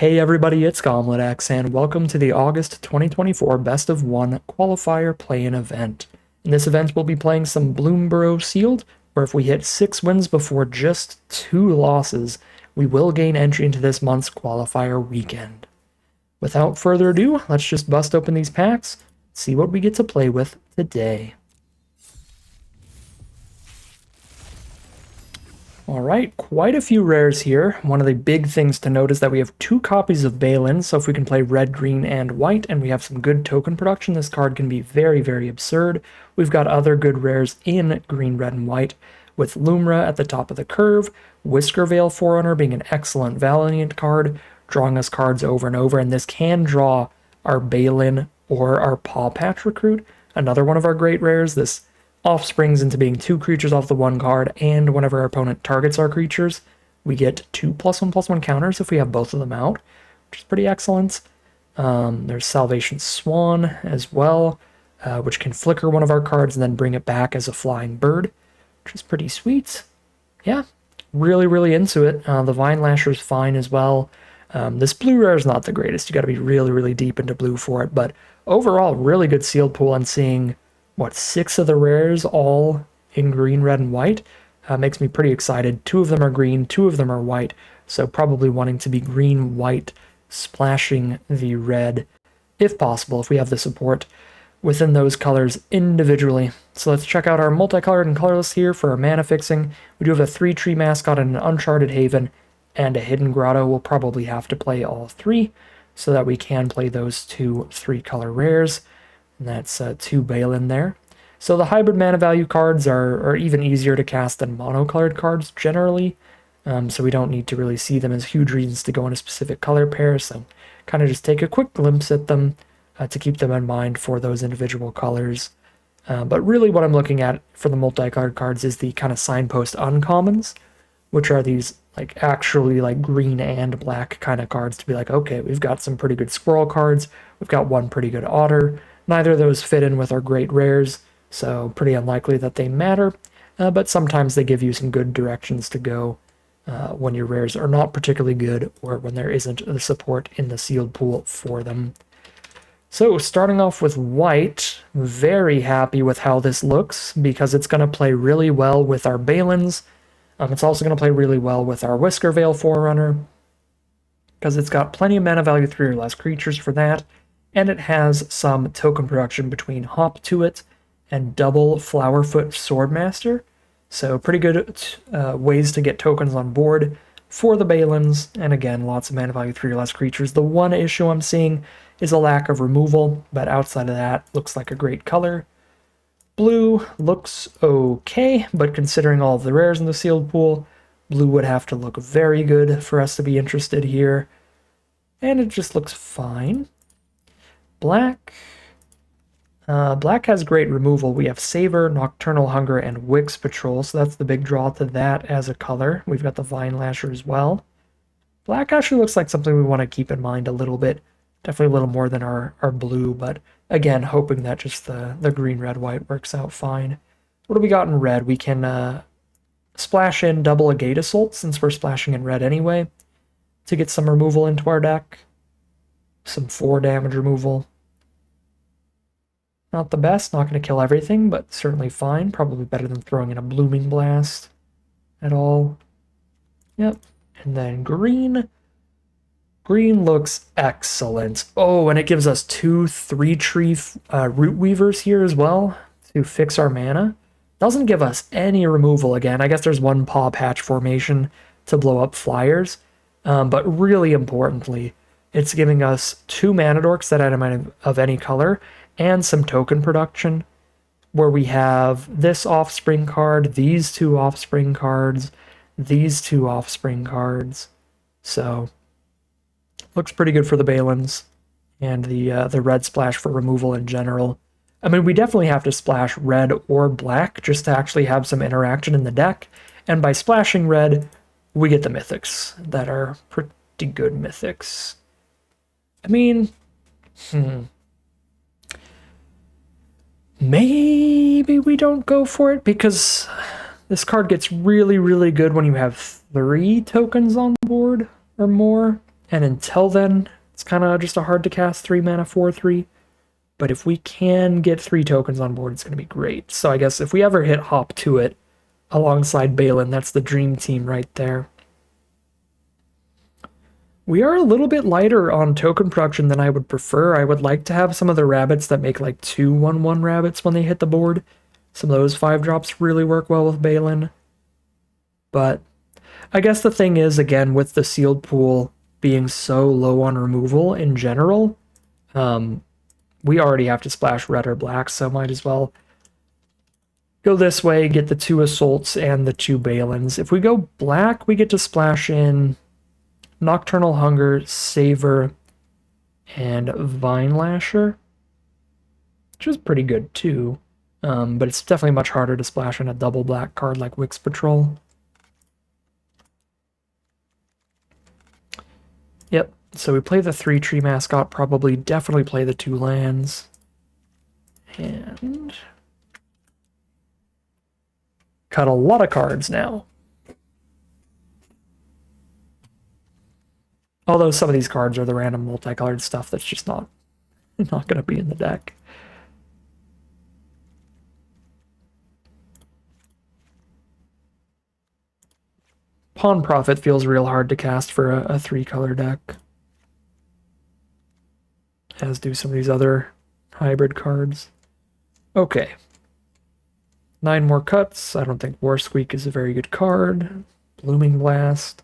Hey everybody, it's GauntletX, and welcome to the August 2024 Best of 1 Qualifier Play-In Event. In this event, we'll be playing some Bloomburrow Sealed, where if we hit 6 wins before just 2 losses, we will gain entry into this month's Qualifier Weekend. Without further ado, let's just bust open these packs, see what we get to play with today. Alright, quite a few rares here. One of the big things to note is that we have 2 copies of Balin, so if we can play red, green, and white, and we have some good token production, this card can be very, very absurd. We've got other good rares in green, red, and white, with Lumra at the top of the curve, Whiskervale Forerunner being an excellent Valiant card, drawing us cards over and over, and this can draw our Balin or our Paw Patch Recruit, another one of our great rares. This offsprings into being 2 creatures off the 1 card, and whenever our opponent targets our creatures, we get 2 +1/+1 counters if we have both of them out, which is pretty excellent. There's Salvation Swan as well, which can flicker one of our cards and then bring it back as a flying bird, which is pretty sweet. Yeah, really, really into it. The Vine Lasher is fine as well. This blue rare is not the greatest. You got to be really, really deep into blue for it, but overall, really good sealed pool, and seeing 6 of the rares all in green, red, and white makes me pretty excited. 2 of them are green, 2 of them are white, so probably wanting to be green, white, splashing the red, if possible, if we have the support within those colors individually. So let's check out our multicolored and colorless here for our mana fixing. We do have a 3-tree mascot and an Uncharted Haven and a Hidden Grotto. We'll probably have to play all 3 so that we can play those 2 3-color rares. And that's 2 Balin there. So the hybrid mana value cards are even easier to cast than monocolored cards generally. So we don't need to really see them as huge reasons to go in a specific color pair. So kind of just take a quick glimpse at them to keep them in mind for those individual colors. But really what I'm looking at for the multicolored cards is the kind of signpost uncommons, which are these actually green and black kind of cards to be like, okay, we've got some pretty good squirrel cards. We've got one pretty good otter. Neither of those fit in with our great rares, so pretty unlikely that they matter, but sometimes they give you some good directions to go when your rares are not particularly good or when there isn't the support in the sealed pool for them. So starting off with white, very happy with how this looks because it's going to play really well with our Balins. It's also going to play really well with our Whiskervale Forerunner because it's got plenty of mana value 3 or less creatures for that. And it has some token production between Hop to It and double Flowerfoot Swordmaster. So pretty good ways to get tokens on board for the Balins. And again, lots of mana value 3 or less creatures. The one issue I'm seeing is a lack of removal, but outside of that, looks like a great color. Blue looks okay, but considering all of the rares in the sealed pool, blue would have to look very good for us to be interested here. And it just looks fine. Black. Black has great removal. We have Savor, Nocturnal Hunger, and Wix Patrol, so that's the big draw to that as a color. We've got the Vine Lasher as well. Black actually looks like something we want to keep in mind a little bit. Definitely a little more than our blue, but again, hoping that just the green, red, white works out fine. What do we got in red? We can splash in double a Gate Assault, since we're splashing in red anyway, to get some removal into our deck. Some 4 damage removal. Not the best, not going to kill everything, but certainly fine. Probably better than throwing in a Blooming Blast at all. Yep. And then green. Green looks excellent. Oh, and it gives us 2 3-tree Root Weavers here as well to fix our mana. Doesn't give us any removal again. I guess there's 1 Paw Patch formation to blow up flyers. But really importantly, it's giving us 2 Mana Dorks that item of any color, and some token production, where we have this Offspring card, these 2 Offspring cards, these 2 Offspring cards. So, looks pretty good for the Balins, and the red splash for removal in general. I mean, we definitely have to splash red or black just to actually have some interaction in the deck, and by splashing red, we get the mythics that are pretty good mythics. I mean, maybe we don't go for it because this card gets really, really good when you have 3 tokens on board or more. And until then, it's kind of just a hard to cast 3 mana 4/3. But if we can get 3 tokens on board, it's going to be great. So I guess if we ever hit Hop to it alongside Balin, that's the dream team right there. We are a little bit lighter on token production than I would prefer. I would like to have some of the rabbits that make like 2/1/1 rabbits when they hit the board. Some of those 5-drops really work well with Balin. But I guess the thing is, again, with the sealed pool being so low on removal in general, we already have to splash red or black, so might as well go this way, get the 2 assaults and the 2 Balins. If we go black, we get to splash in Nocturnal Hunger, Savor, and Vine Lasher, which is pretty good too. But it's definitely much harder to splash in a double black card like Wix Patrol. Yep, so we play the 3 tree mascot, probably definitely play the 2 lands. And cut a lot of cards now. Although some of these cards are the random multicolored stuff that's just not going to be in the deck. Pawn Prophet feels real hard to cast for a 3-color deck. As do some of these other hybrid cards. Okay. 9 more cuts. I don't think War Squeak is a very good card. Blooming Blast.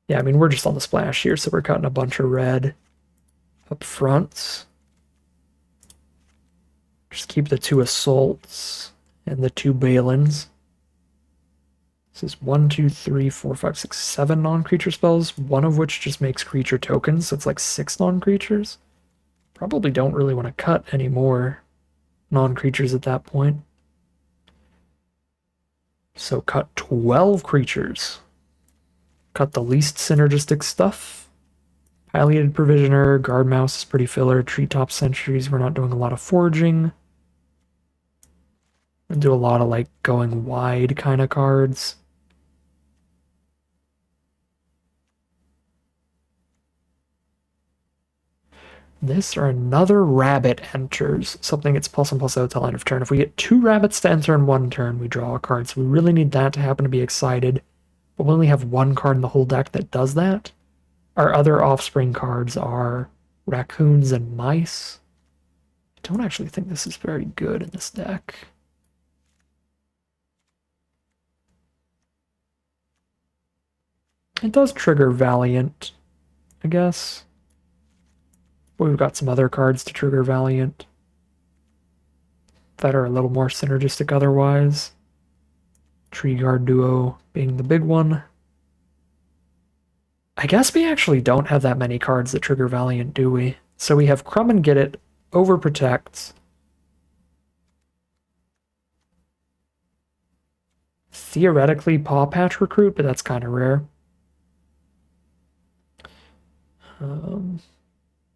Yeah, I mean, we're just on the splash here, so we're cutting a bunch of red up front. Just keep the 2 assaults and the 2 Balins. This is 1, 2, 3, 4, 5, 6, 7 non-creature spells, one of which just makes creature tokens, so it's like 6 non-creatures. Probably don't really want to cut any more non-creatures at that point. So cut 12 creatures. Cut the least synergistic stuff. Pileated Provisioner, Guard Mouse is pretty filler, Treetop Sentries, we're not doing a lot of foraging. We do a lot of like going wide kind of cards. This or another rabbit enters. Something gets +1/+0 till end of turn. If we get 2 rabbits to enter in 1 turn, we draw a card. So we really need that to happen to be excited. But we only have 1 card in the whole deck that does that. Our other offspring cards are raccoons and mice. I don't actually think this is very good in this deck. It does trigger Valiant, I guess. But we've got some other cards to trigger Valiant that are a little more synergistic otherwise. Tree Guard Duo being the big one. I guess we actually don't have that many cards that trigger Valiant, do we? So we have Crumb and Get It, Overprotect, theoretically Paw Patch Recruit, but that's kind of rare.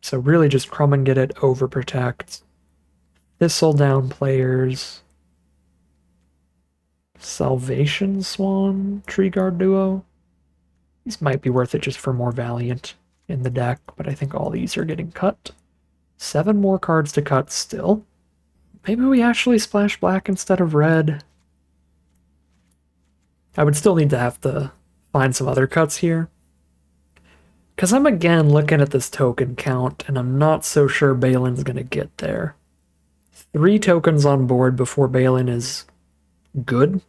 So really just Crumb and Get It, Overprotect, Thistle Down players, Salvation Swan, Tree Guard Duo. These might be worth it just for more Valiant in the deck, but I think all these are getting cut. 7 more cards to cut still. Maybe we actually splash black instead of red. I would still need to have to find some other cuts here. Because I'm again looking at this token count, and I'm not so sure Balin's going to get there. 3 tokens on board before Balin is good.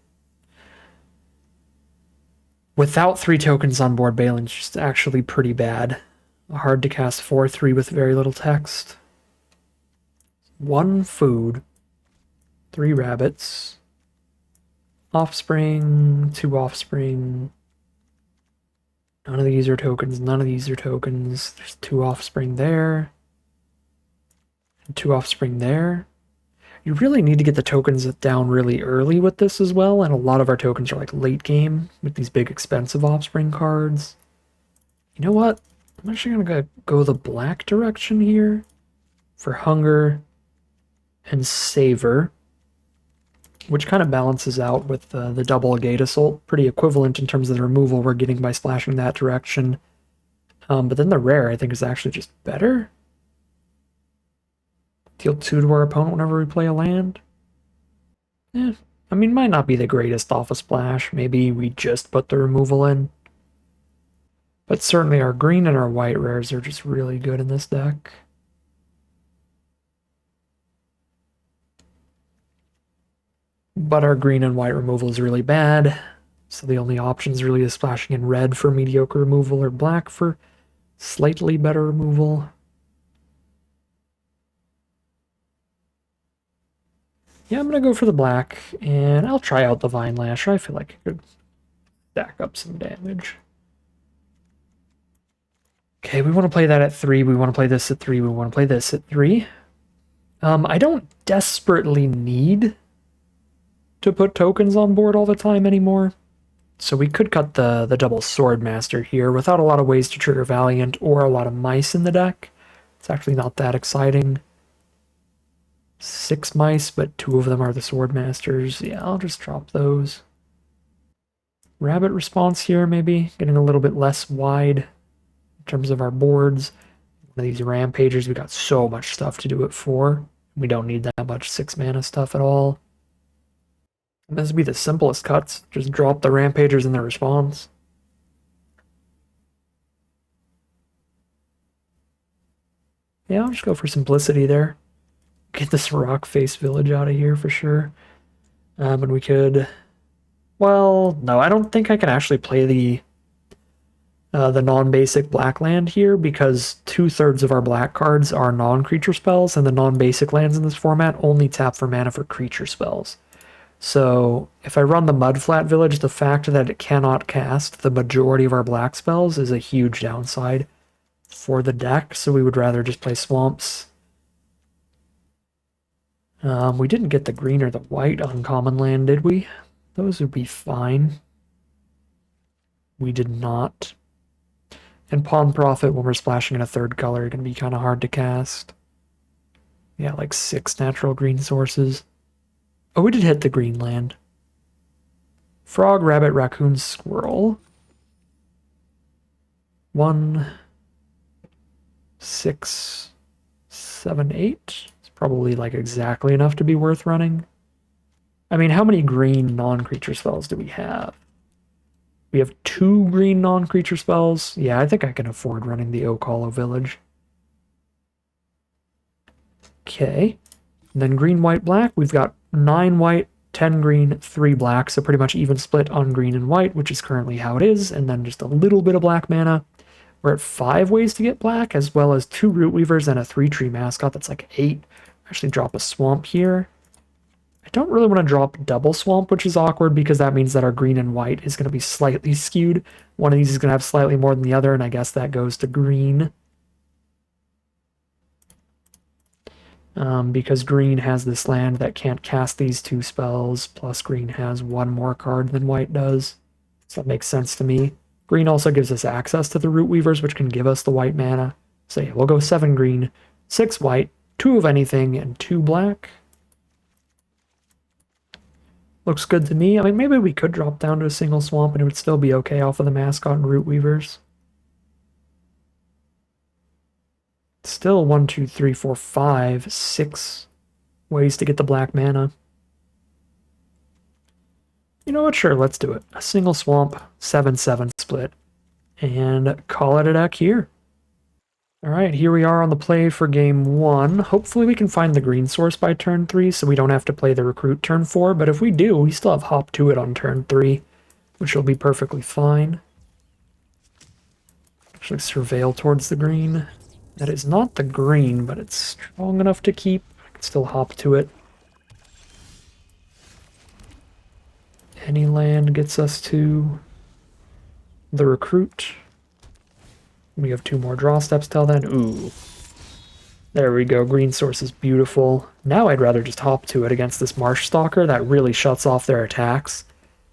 Without 3 tokens on board, Balin's just actually pretty bad. Hard to cast 4/3 with very little text. 1 food, 3 rabbits, offspring, 2 offspring. None of these are tokens, none of these are tokens. There's 2 offspring there, and 2 offspring there. You really need to get the tokens down really early with this as well, and a lot of our tokens are like late game with these big expensive offspring cards. You know what? I'm actually going to go the black direction here for Hunger and Savor, which kind of balances out with the double Gate Assault. Pretty equivalent in terms of the removal we're getting by splashing that direction. But then the rare, I think, is actually just better. Deal 2 to our opponent whenever we play a land. Eh, I mean, might not be the greatest off a splash. Maybe we just put the removal in. But certainly our green and our white rares are just really good in this deck. But our green and white removal is really bad. So the only options really is splashing in red for mediocre removal or black for slightly better removal. Yeah, I'm going to go for the black, and I'll try out the Vine Lasher. I feel like it could stack up some damage. Okay, we want to play that at 3. We want to play this at 3. We want to play this at 3. I don't desperately need to put tokens on board all the time anymore. So we could cut the double Swordmaster here without a lot of ways to trigger Valiant or a lot of mice in the deck. It's actually not that exciting. 6 mice, but 2 of them are the Swordmasters. Yeah, I'll just drop those. Rabbit response here, maybe. Getting a little bit less wide in terms of our boards. One of these Rampagers, we got so much stuff to do it for. We don't need that much 6 mana stuff at all. And this would be the simplest cuts. Just drop the Rampagers in the response. Yeah, I'll just go for simplicity there. Get this rock face village out of here for sure. And we could... Well, no, I don't think I can actually play the non-basic black land here because 2/3 of our black cards are non-creature spells, and the non-basic lands in this format only tap for mana for creature spells. So if I run the Mudflat Village, the fact that it cannot cast the majority of our black spells is a huge downside for the deck, so we would rather just play Swamps. We didn't get the green or the white uncommon land, did we? Those would be fine. We did not. And Pawn Profit, when we're splashing in a 3rd color, are going to be kind of hard to cast. Yeah, like 6 natural green sources. Oh, we did hit the green land. Frog, rabbit, raccoon, squirrel. 1, 6, 7, 8. It's probably like exactly enough to be worth running. I mean, how many green non-creature spells do we have? We have 2 green non-creature spells. Yeah, I think I can afford running the Oak Hollow Village. Okay. And then green, white, black. We've got 9 white, 10 green, 3 black. So pretty much even split on green and white, which is currently how it is. And then just a little bit of black mana. We're at 5 ways to get black, as well as 2 Root Weavers and a 3-tree mascot. That's like 8. Actually drop a swamp here. I don't really want to drop double swamp, which is awkward because that means that our green and white is going to be slightly skewed. One of these is going to have slightly more than the other, and I guess that goes to green. Because green has this land that can't cast these 2 spells, plus green has 1 more card than white does. So that makes sense to me. Green also gives us access to the Root Weavers, which can give us the white mana. So yeah, we'll go 7 green, 6 white, 2 of anything, and 2 black. Looks good to me. I mean, maybe we could drop down to a single swamp and it would still be okay off of the mascot and Root Weavers. Still 1, 2, 3, 4, 5, 6 ways to get the black mana. You know what? Sure, let's do it. A single swamp, 7/7 split, and call it a deck here. All right, here we are on the play for game 1. Hopefully we can find the green source by turn 3 so we don't have to play the recruit turn 4, but if we do, we still have hop to it on turn 3, which will be perfectly fine. Actually surveil towards the green. That is not the green, but it's strong enough to keep. I can still hop to it. Any land gets us to the recruit. We have 2 more draw steps till then. Ooh. There we go. Green source is beautiful. Now I'd rather just hop to it against this Marsh Stalker. That really shuts off their attacks.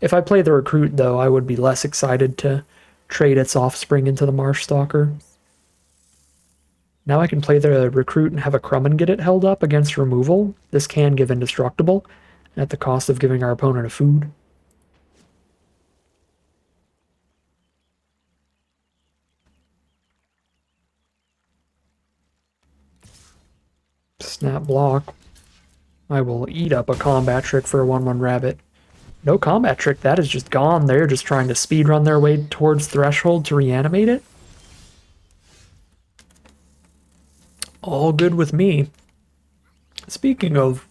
If I play the recruit, though, I would be less excited to trade its offspring into the Marsh Stalker. Now I can play the recruit and have a Crummin get it held up against removal. This can give indestructible at the cost of giving our opponent a food. Snap block. I will eat up a combat trick for a 1/1 rabbit. No combat trick, that is just gone. They're just trying to speedrun their way towards threshold to reanimate it. All good with me. Speaking of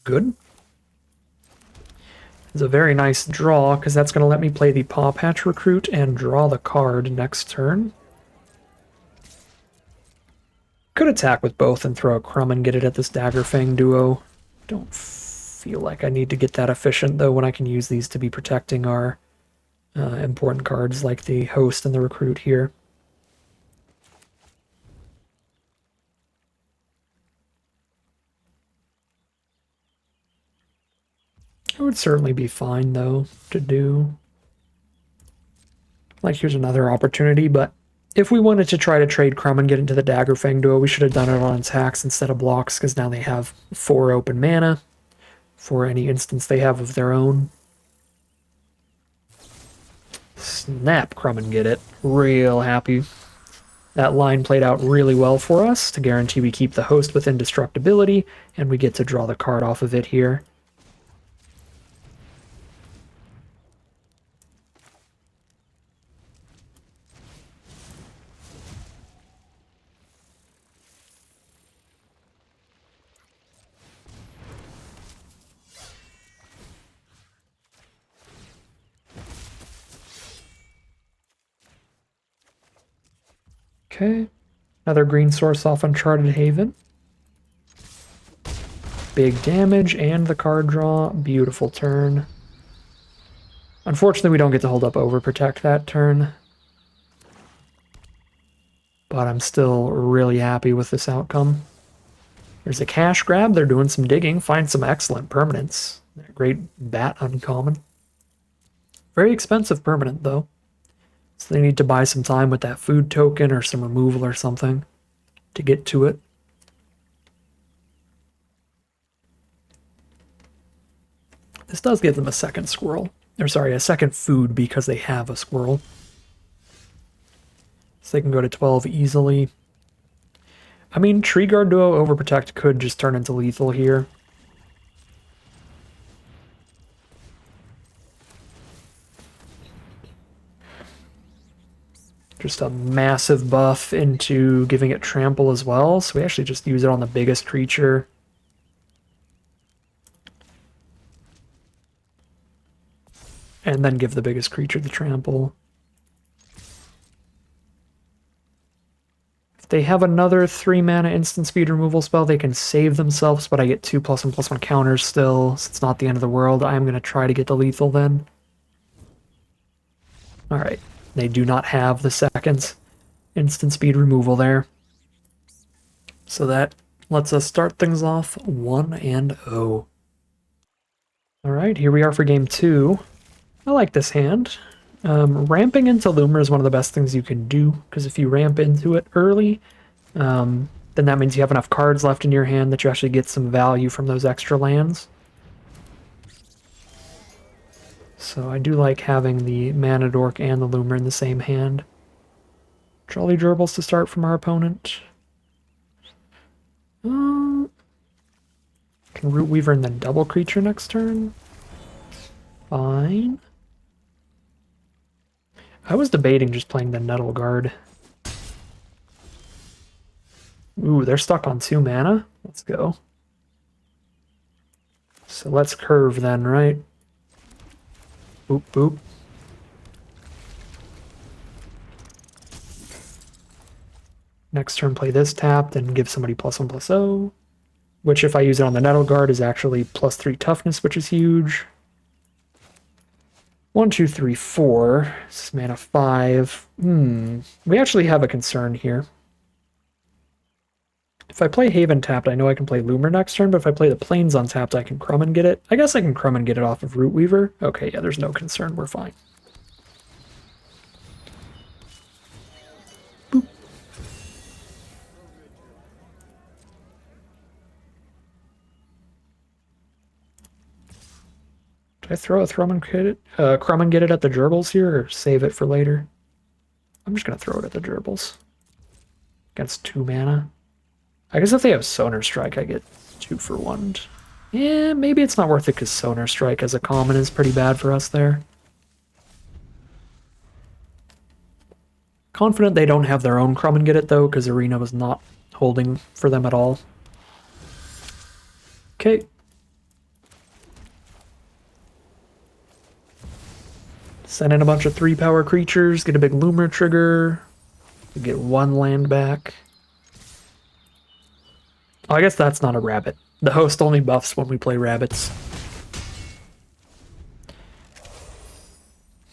good, it's a very nice draw because that's going to let me play the Paw Patch Recruit and draw the card next turn. Could attack with both and throw a Crumb and get it at this Daggerfang duo. Don't feel like I need to get that efficient though when I can use these to be protecting our important cards like the Host and the Recruit here. It would certainly be fine though to do. Like here's another opportunity, but if we wanted to try to trade Crumb and get into the Daggerfang duo, we should have done it on attacks instead of blocks, because now they have 4 open mana for any instance they have of their own. Snap, Crumb and get it. Real happy. That line played out really well for us to guarantee we keep the Host with indestructibility, and we get to draw the card off of it here. Okay, another green source off Uncharted Haven. Big damage and the card draw. Beautiful turn. Unfortunately, we don't get to hold up Overprotect that turn. But I'm still really happy with this outcome. There's a cash grab. They're doing some digging. Find some excellent permanents. Great Bat uncommon. Very expensive permanent, though. So they need to buy some time with that food token or some removal or something to get to it. This does give them a second squirrel. Or sorry, a second food because they have a squirrel. So they can go to 12 easily. I mean, Tree Guard Duo Overprotect could just turn into lethal here. Just a massive buff into giving it trample as well, so we actually just use it on the biggest creature. And then give the biggest creature the trample. If they have another 3 mana instant speed removal spell, they can save themselves, but I get 2+1/+1 counters still, so it's not the end of the world. I'm going to try to get the lethal then. Alright. They do not have the second instant speed removal there. So that lets us start things off 1-0. Alright, here we are for game 2. I like this hand. Ramping into Loomer is one of the best things you can do, because if you ramp into it early, then that means you have enough cards left in your hand that you actually get some value from those extra lands. So I do like having the Mana Dork and the Loomer in the same hand. Jolly Gerbils to start from our opponent. Can Root Weaver and then double creature next turn? Fine. I was debating just playing the Nettle Guard. Ooh, they're stuck on 2 mana? Let's go. So let's curve then, right? Boop, boop. Next turn, play this tapped and give somebody +1/+0. Which, if I use it on the Nettle Guard, is actually +3 toughness, which is huge. 1, 2, 3, 4. This is mana 5. We actually have a concern here. If I play Haven tapped, I know I can play Loomer next turn, but if I play the Plains untapped, I can Crumb and get it. I guess I can Crumb and get it off of Root Weaver. Okay, yeah, there's no concern. We're fine. Boop. Did I throw a Crumb and get it at the Gerbils here, or save it for later? I'm just going to throw it at the Gerbils. Against 2 mana. I guess if they have Sonar Strike, I get 2 for 1. Yeah, maybe it's not worth it because Sonar Strike as a common is pretty bad for us there. Confident they don't have their own Crumb and Get It though, because Arena was not holding for them at all. Okay. Send in a bunch of 3-power creatures, get a big Loomer trigger, get 1 land back. Oh, I guess that's not a rabbit. The host only buffs when we play rabbits.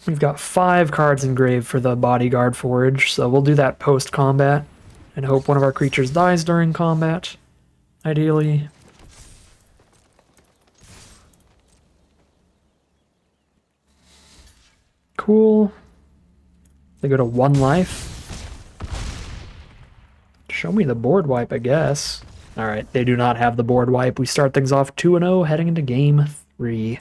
We've got 5 cards engraved for the Bodyguard Forge, so we'll do that post-combat and hope one of our creatures dies during combat, ideally. Cool. They go to 1 life. Show me the board wipe, I guess. Alright, they do not have the board wipe. We start things off 2-0, heading into game 3.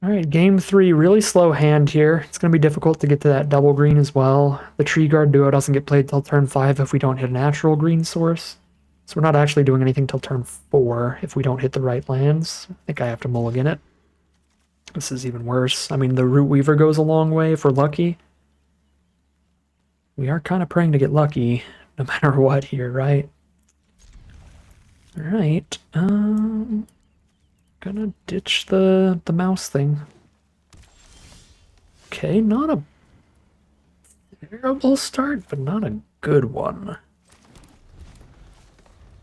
Alright, game 3, really slow hand here. It's going to be difficult to get to that double green as well. The Tree Guard duo doesn't get played till turn 5 if we don't hit a natural green source. So we're not actually doing anything till turn 4 if we don't hit the right lands. I think I have to mulligan it. This is even worse. I mean, the Root Weaver goes a long way if we're lucky. We are kind of praying to get lucky, no matter what here, right? Alright, gonna ditch the mouse thing. Okay, not a terrible start, but not a good one.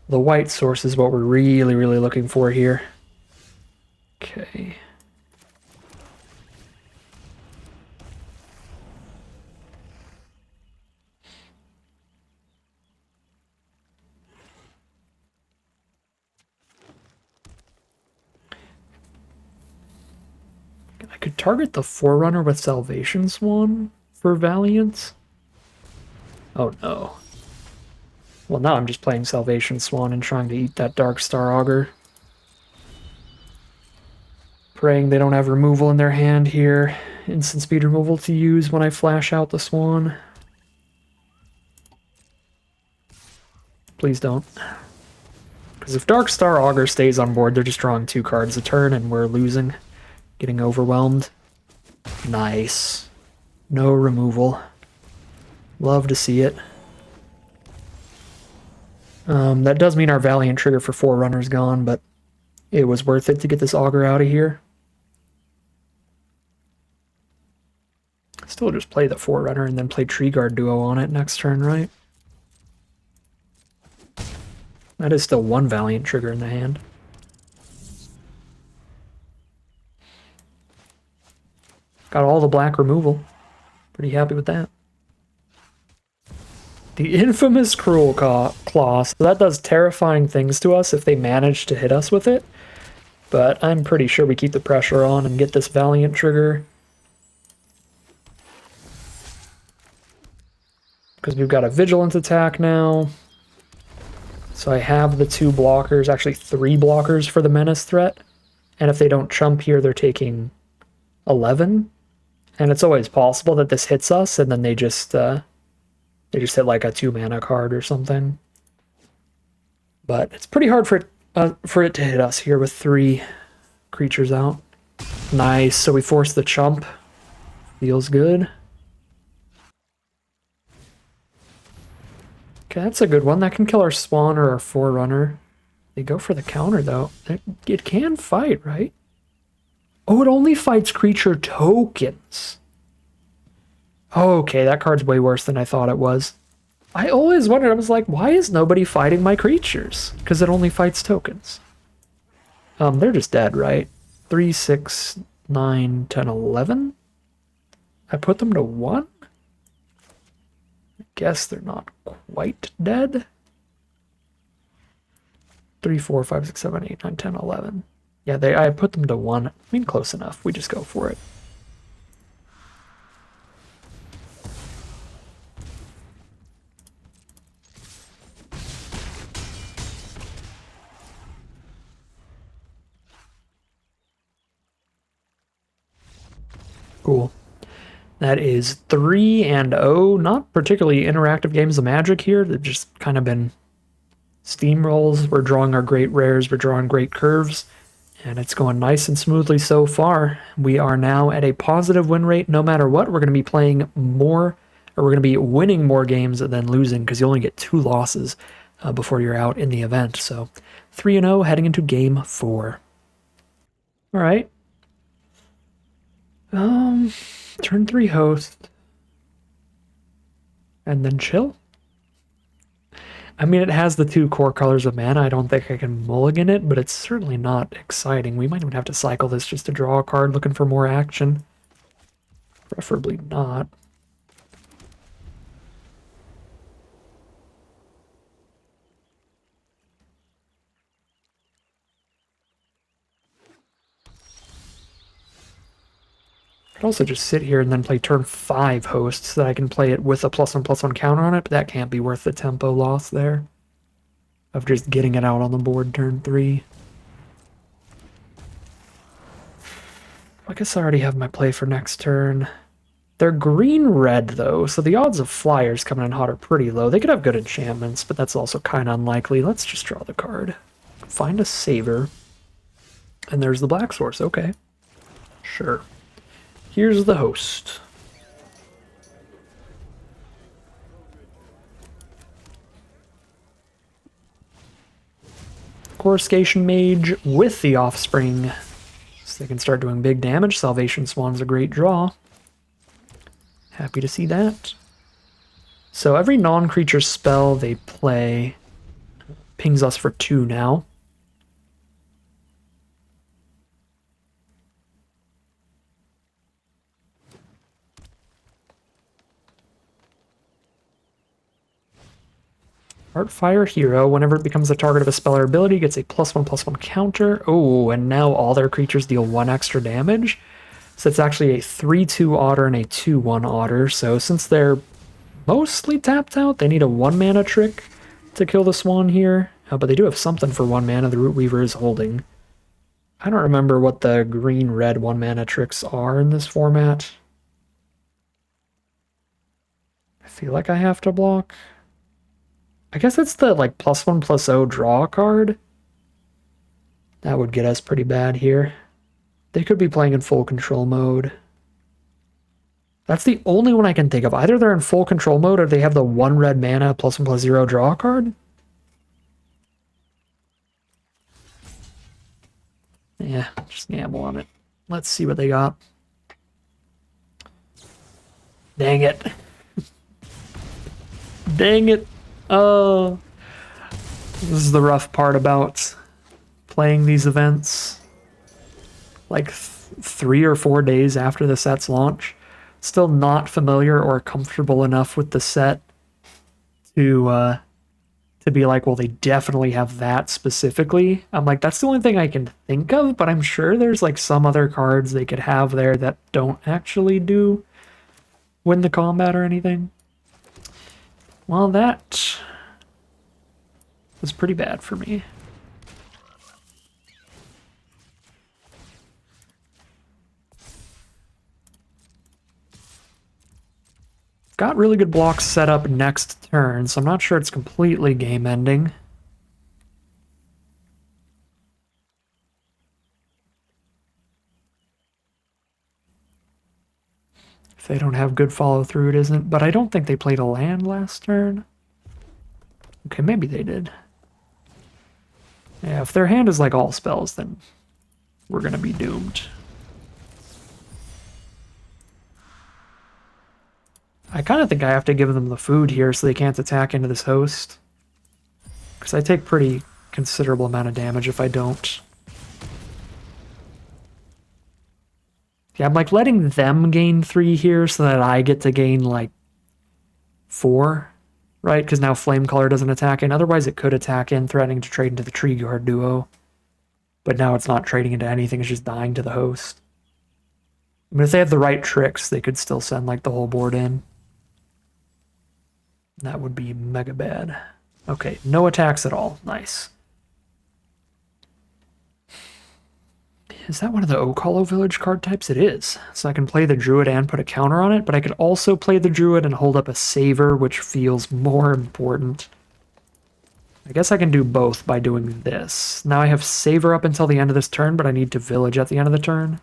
The white source is what we're really, really looking for here. Okay. I could target the Forerunner with Salvation Swan for Valiance. Oh no. Well, now I'm just playing Salvation Swan and trying to eat that Dark Star Augur. Praying they don't have removal in their hand here. Instant speed removal to use when I flash out the Swan. Please don't. Because if Dark Star Augur stays on board, they're just drawing 2 cards a turn and we're losing. Getting overwhelmed. Nice. No removal. Love to see it. That does mean our Valiant trigger for Forerunner's gone, but it was worth it to get this Augur out of here. Still just play the Forerunner and then play Tree Guard duo on it next turn, right? That is still 1 Valiant trigger in the hand. Got all the black removal. Pretty happy with that. The infamous Cruel Claw. So that does terrifying things to us if they manage to hit us with it. But I'm pretty sure we keep the pressure on and get this Valiant trigger. Because we've got a Vigilant attack now. So I have the 2 blockers, actually 3 blockers for the Menace threat. And if they don't chump here, they're taking 11. And it's always possible that this hits us, and then they just hit like a 2-mana card or something. But it's pretty hard for it to hit us here with 3 creatures out. Nice. So we force the chump. Feels good. Okay, that's a good one. That can kill our Swan or our Forerunner. They go for the counter though. It can fight, right? Oh, it only fights creature tokens. Okay, that card's way worse than I thought it was. I always wondered, I was like, why is nobody fighting my creatures? Because it only fights tokens. They're just dead, right? 3, 6, 9, 10, 11? I put them to 1? I guess they're not quite dead. 3, 4, 5, 6, 7, 8, 9, 10, 11. Yeah, I put them to 1. I mean, close enough. We just go for it. Cool. That is 3-0. Not particularly interactive games of Magic here. They've just kind of been steamrolls. We're drawing our great rares. We're drawing great curves. And it's going nice and smoothly so far. We are now at a positive win rate no matter what. We're going to be playing more, or we're going to be winning more games than losing because you only get 2 losses before you're out in the event. So 3-0 heading into game 4. All right. Turn 3 host. And then chill. I mean, it has the 2 core colors of mana. I don't think I can mulligan it, but it's certainly not exciting. We might even have to cycle this just to draw a card looking for more action. Preferably not. I could also just sit here and then play turn 5 host so that I can play it with a +1/+1 counter on it, but that can't be worth the tempo loss there of just getting it out on the board turn 3. I guess I already have my play for next turn. They're green-red, though, so the odds of flyers coming in hot are pretty low. They could have good enchantments, but that's also kind of unlikely. Let's just draw the card. Find a saver. And there's the black source. Okay. Sure. Here's the host. Coruscation Mage with the Offspring. So they can start doing big damage. Salvation Swan's a great draw. Happy to see that. So every non-creature spell they play pings us for 2 now. Heartfire Hero, whenever it becomes the target of a spell or ability, gets a +1/+1 counter. Oh, and now all their creatures deal 1 extra damage. So it's actually a 3/2 otter and a 2/1 otter. So since they're mostly tapped out, they need a 1 mana trick to kill the swan here. But they do have something for 1 mana the Root Weaver is holding. I don't remember what the green-red 1 mana tricks are in this format. I feel like I have to block. I guess it's the like +1/+0 draw card. That would get us pretty bad here. They could be playing in full control mode. That's the only one I can think of. Either they're in full control mode or they have the 1 red mana +1/+0 draw card. Yeah, just gamble on it. Let's see what they got. Dang it. Dang it. Oh, this is the rough part about playing these events. Like 3 or 4 days after the set's launch. Still not familiar or comfortable enough with the set to be like, well, they definitely have that specifically. I'm like, that's the only thing I can think of, but I'm sure there's like some other cards they could have there that don't actually do win the combat or anything. Well, that was pretty bad for me. Got really good blocks set up next turn, so I'm not sure it's completely game-ending. If they don't have good follow-through, it isn't. But I don't think they played a land last turn. Okay, maybe they did. Yeah, if their hand is like all spells, then we're going to be doomed. I kind of think I have to give them the food here so they can't attack into this host. Because I take pretty considerable amount of damage if I don't. Yeah, I'm like letting them gain 3 here so that I get to gain like 4, right? Because now Flame Color doesn't attack in. Otherwise it could attack in, threatening to trade into the Tree Guard duo. But now it's not trading into anything, it's just dying to the host. I mean, if they have the right tricks, they could still send like the whole board in. That would be mega bad. Okay, no attacks at all. Nice. Is that one of the Oak Hollow Village card types? It is. So I can play the Druid and put a counter on it, but I could also play the Druid and hold up a Saver, which feels more important. I guess I can do both by doing this. Now I have Savor up until the end of this turn, but I need to Village at the end of the turn.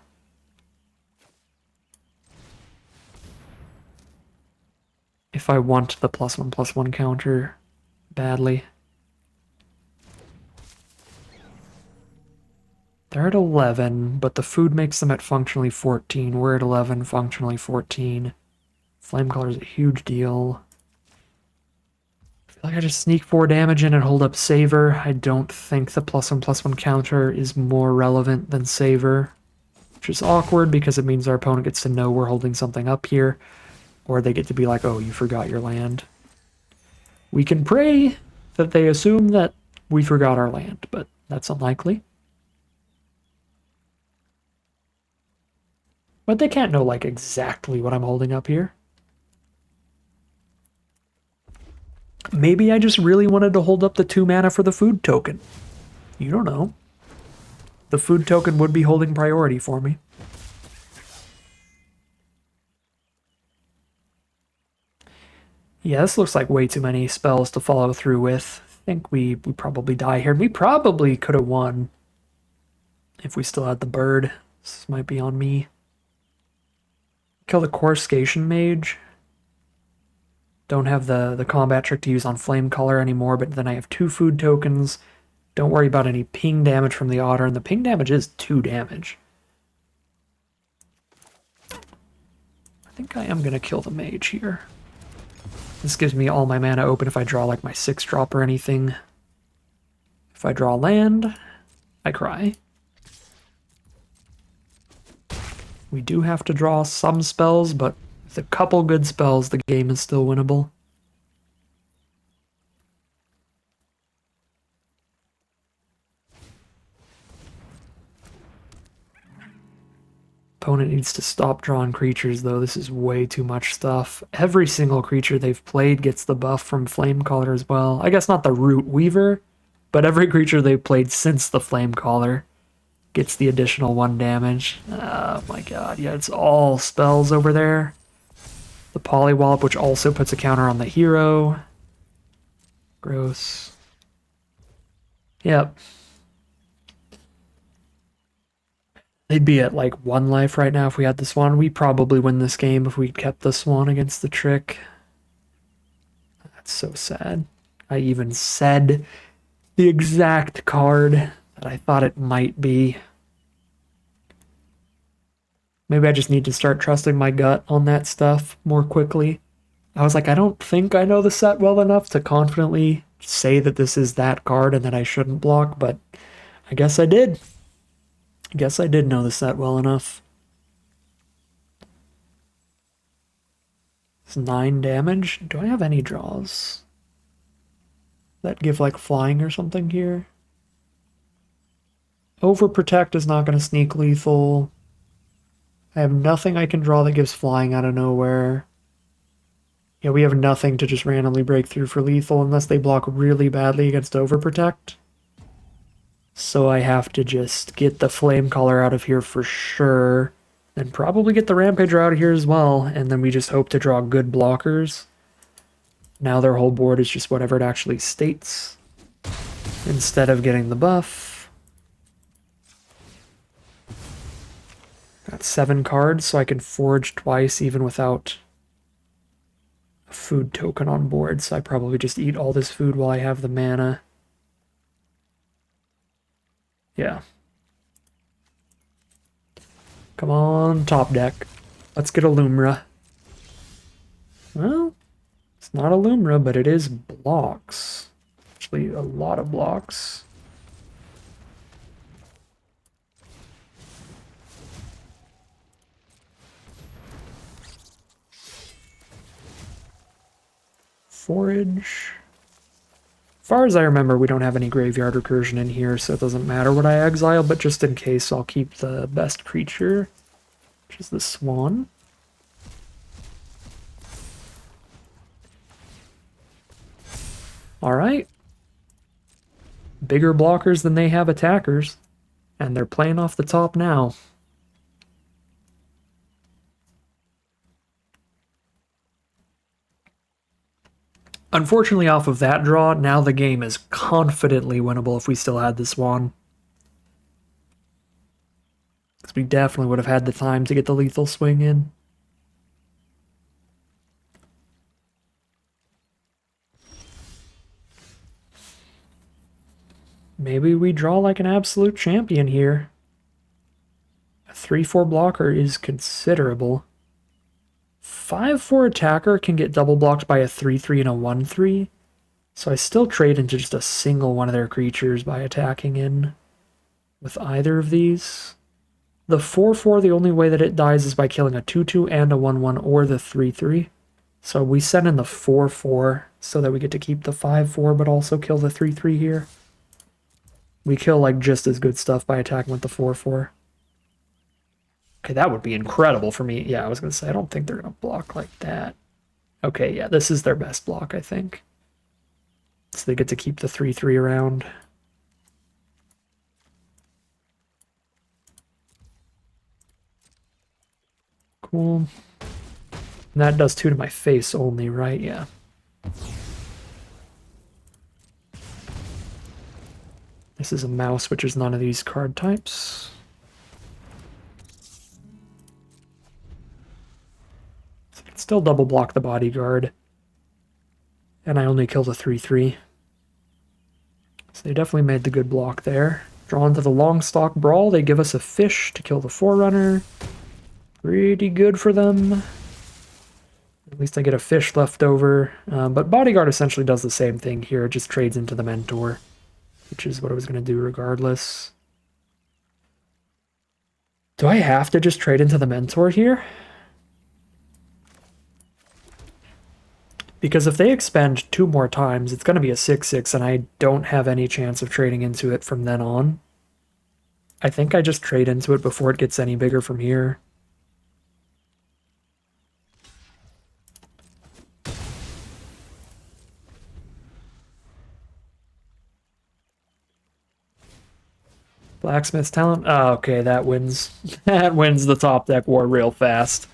If I want the +1/+1 counter badly. They're at 11, but the food makes them at functionally 14. We're at 11, functionally 14. Flame Color is a huge deal. I feel like I just sneak 4 damage in and hold up Savor. I don't think the +1/+1 counter is more relevant than Savor, which is awkward because it means our opponent gets to know we're holding something up here, or they get to be like, oh, you forgot your land. We can pray that they assume that we forgot our land, but that's unlikely. But they can't know, like, exactly what I'm holding up here. Maybe I just really wanted to hold up the 2 mana for the food token. You don't know. The food token would be holding priority for me. Yeah, this looks like way too many spells to follow through with. I think we probably die here. We probably could have won if we still had the bird. This might be on me. Kill the Coruscation Mage. Don't have the combat trick to use on Flame Color anymore, but then I have 2 food tokens. Don't worry about any ping damage from the Otter, and the ping damage is 2 damage. I think I am going to kill the Mage here. This gives me all my mana open if I draw like my 6-drop or anything. If I draw land, I cry. We do have to draw some spells, but with a couple good spells, the game is still winnable. Opponent needs to stop drawing creatures, though. This is way too much stuff. Every single creature they've played gets the buff from Flame Caller as well. I guess not the Root Weaver, but every creature they've played since the Flame Caller gets the additional 1 damage. Oh my god, yeah, it's all spells over there. The Polywallop, which also puts a counter on the hero. Gross. Yep. They'd be at like 1 life right now if we had the Swan. We probably win this game if we'd kept the Swan against the Trick. That's so sad. I even said the exact card that I thought it might be. Maybe I just need to start trusting my gut on that stuff more quickly. I was like, I don't think I know the set well enough to confidently say that this is that card and that I shouldn't block, but I guess I did. I guess I did know the set well enough. It's 9 damage. Do I have any draws that give like flying or something here? Overprotect is not going to sneak lethal. I have nothing I can draw that gives flying out of nowhere. Yeah, we have nothing to just randomly break through for lethal unless they block really badly against Overprotect. So I have to just get the Flame Caller out of here for sure. And probably get the Rampager out of here as well. And then we just hope to draw good blockers. Now their whole board is just whatever it actually states, instead of getting the buff. Got 7 cards, so I can forge twice even without a food token on board. So I probably just eat all this food while I have the mana. Yeah. Come on, top deck. Let's get a Lumra. Well, it's not a Lumra, but it is blocks. Actually, a lot of blocks. Forage. As far as I remember, we don't have any graveyard recursion in here, so it doesn't matter what I exile, but just in case, I'll keep the best creature, which is the Swan. Alright. Bigger blockers than they have attackers, and they're playing off the top now. Unfortunately, off of that draw, now the game is confidently winnable if we still had the Swan. Because we definitely would have had the time to get the lethal swing in. Maybe we draw like an absolute champion here. A 3-4 blocker is considerable. 5-4 attacker can get double blocked by a 3-3 and a 1-3. So I still trade into just a single one of their creatures by attacking in with either of these. The 4-4, the only way that it dies is by killing a 2-2 and a 1-1 or the 3-3. So we send in the 4-4 so that we get to keep the 5-4 but also kill the 3-3 here. We kill like just as good stuff by attacking with the 4-4. Okay, that would be incredible for me. Yeah, I was going to say, I don't think they're going to block like that. Okay, yeah, this is their best block, I think. So they get to keep the 3-3 around. Cool. And that does 2 to my face only, right? Yeah. This is a mouse, which is none of these card types. So I can still double block the bodyguard. And I only kill the 3-3. So they definitely made the good block there. Drawn to the Longstalk Brawl, they give us a fish to kill the Forerunner. Pretty good for them. At least I get a fish left over. But Bodyguard essentially does the same thing here, it just trades into the Mentor, which is what I was going to do regardless. Do I have to just trade into the Mentor here? Because if they expend 2 more times, it's going to be a 6-6, and I don't have any chance of trading into it from then on. I think I just trade into it before it gets any bigger from here. Blacksmith's Talent? Oh, okay, that wins. That wins the top deck war real fast.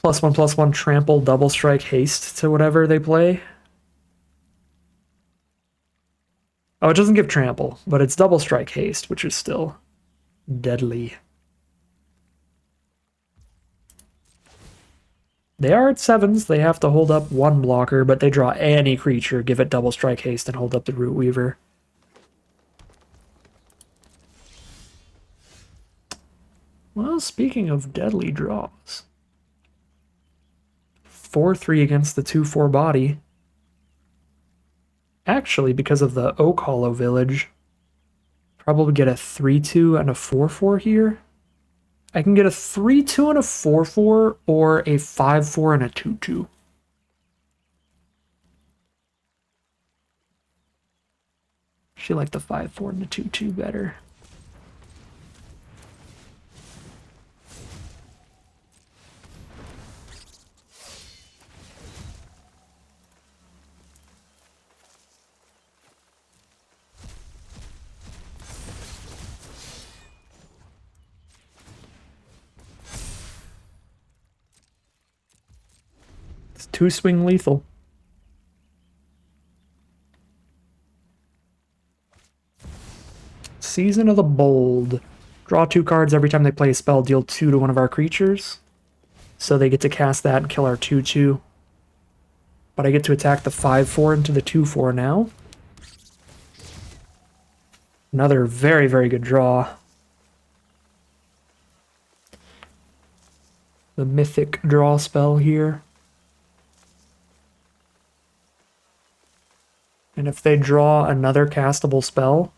+1/+1 trample, double strike, haste to whatever they play. Oh, it doesn't give trample, but it's double strike haste, which is still deadly. They are at 7s, they have to hold up 1 blocker, but they draw any creature, give it double strike haste, and hold up the Root Weaver. Well, speaking of deadly draws. 4-3 against the 2-4 body. Actually, because of the Oak Hollow Village, probably get a 3-2 and a 4-4 here. I can get a 3-2 and a 4-4 or a 5-4 and a 2-2. She like the 5-4 and the 2-2 better. It's 2-swing lethal. Season of the Bold. Draw 2 cards every time they play a spell, deal 2 to one of our creatures. So they get to cast that and kill our 2-2. But I get to attack the 5-4 into the 2-4 now. Another very, very good draw. The mythic draw spell here. And if they draw another castable spell,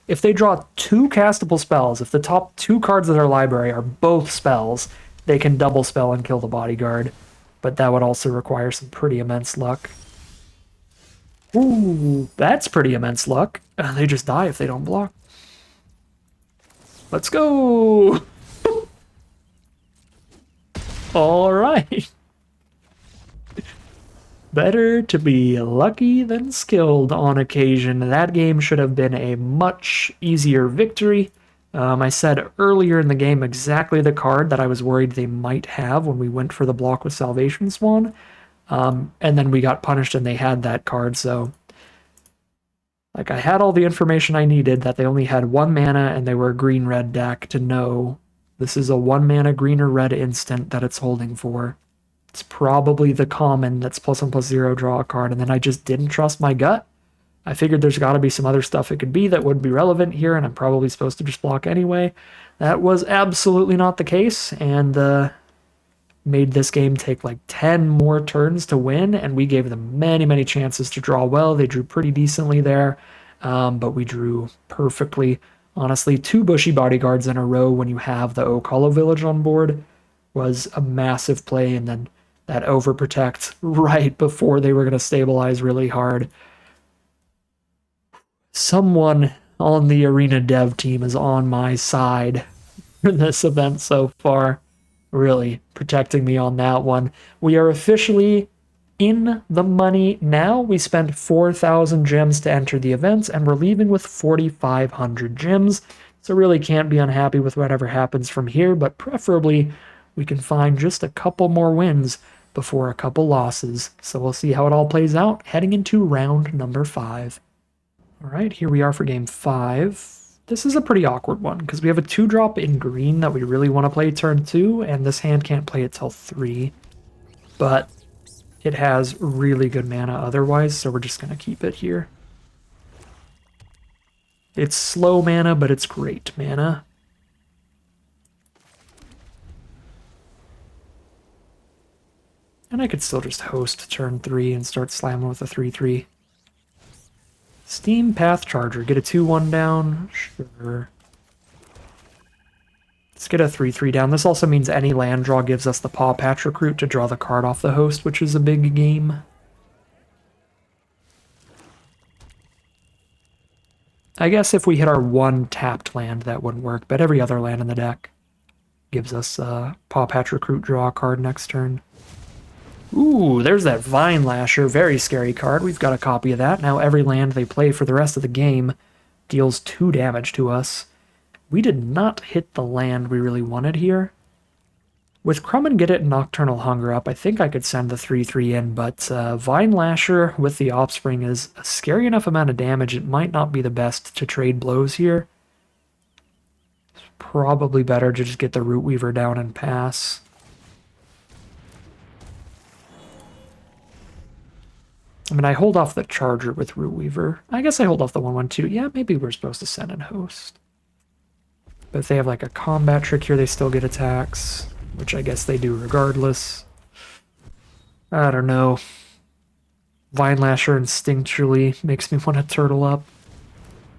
if they draw 2 castable spells, if the top 2 cards of their library are both spells, they can double spell and kill the bodyguard. But that would also require some pretty immense luck. Ooh, that's pretty immense luck. They just die if they don't block. Let's go! All right. Better to be lucky than skilled on occasion. That game should have been a much easier victory. I said earlier in the game exactly the card that I was worried they might have when we went for the block with Salvation Swan. And then we got punished and they had that card, so like I had all the information I needed that they only had 1 mana and they were a green-red deck to know this is a 1 mana green or red instant that it's holding for. It's probably the common that's +1/+0, draw a card, and then I just didn't trust my gut. I figured there's got to be some other stuff it could be that would be relevant here, and I'm probably supposed to just block anyway. That was absolutely not the case, and made this game take like 10 more turns to win, and we gave them many, many chances to draw well. They drew pretty decently there, but we drew perfectly. Honestly, 2 bushy bodyguards in a row when you have the Okalo village on board was a massive play, and then that overprotect right before they were going to stabilize really hard. Someone on the arena dev team is on my side for this event so far. Really protecting me on that one. We are officially in the money now. We spent 4,000 gems to enter the events, and we're leaving with 4,500 gems. So really can't be unhappy with whatever happens from here, but preferably we can find just a couple more wins before a couple losses. So we'll see how it all plays out heading into round number 5. All right, here we are for game 5. This is a pretty awkward one because we have a 2-drop in green that we really want to play turn 2, and this hand can't play it till 3. But it has really good mana otherwise, so we're just going to keep it here. It's slow mana, but it's great mana. And I could still just host turn 3 and start slamming with a 3/3. Steam Path Charger, get a 2/1 down, sure. Let's get a 3/3 down. This also means any land draw gives us the Paw Patch Recruit to draw the card off the host, which is a big game. I guess if we hit our 1 tapped land, that wouldn't work, but every other land in the deck gives us Paw Patch Recruit, draw a card next turn. Ooh, there's that Vine Lasher, very scary card. We've got a copy of that. Now every land they play for the rest of the game deals 2 damage to us. We did not hit the land we really wanted here. With Crumb and Get It and Nocturnal Hunger up, I think I could send the 3/3 in, but Vine Lasher with the Offspring is a scary enough amount of damage. It might not be the best to trade blows here. It's probably better to just get the Root Weaver down and pass. I mean, I hold off the Charger with Root Weaver. I guess I hold off the 1/1 too. Yeah, maybe we're supposed to send in Host. But if they have like a combat trick here, they still get attacks, which I guess they do regardless. I don't know. Vine Lasher instinctually makes me want to turtle up.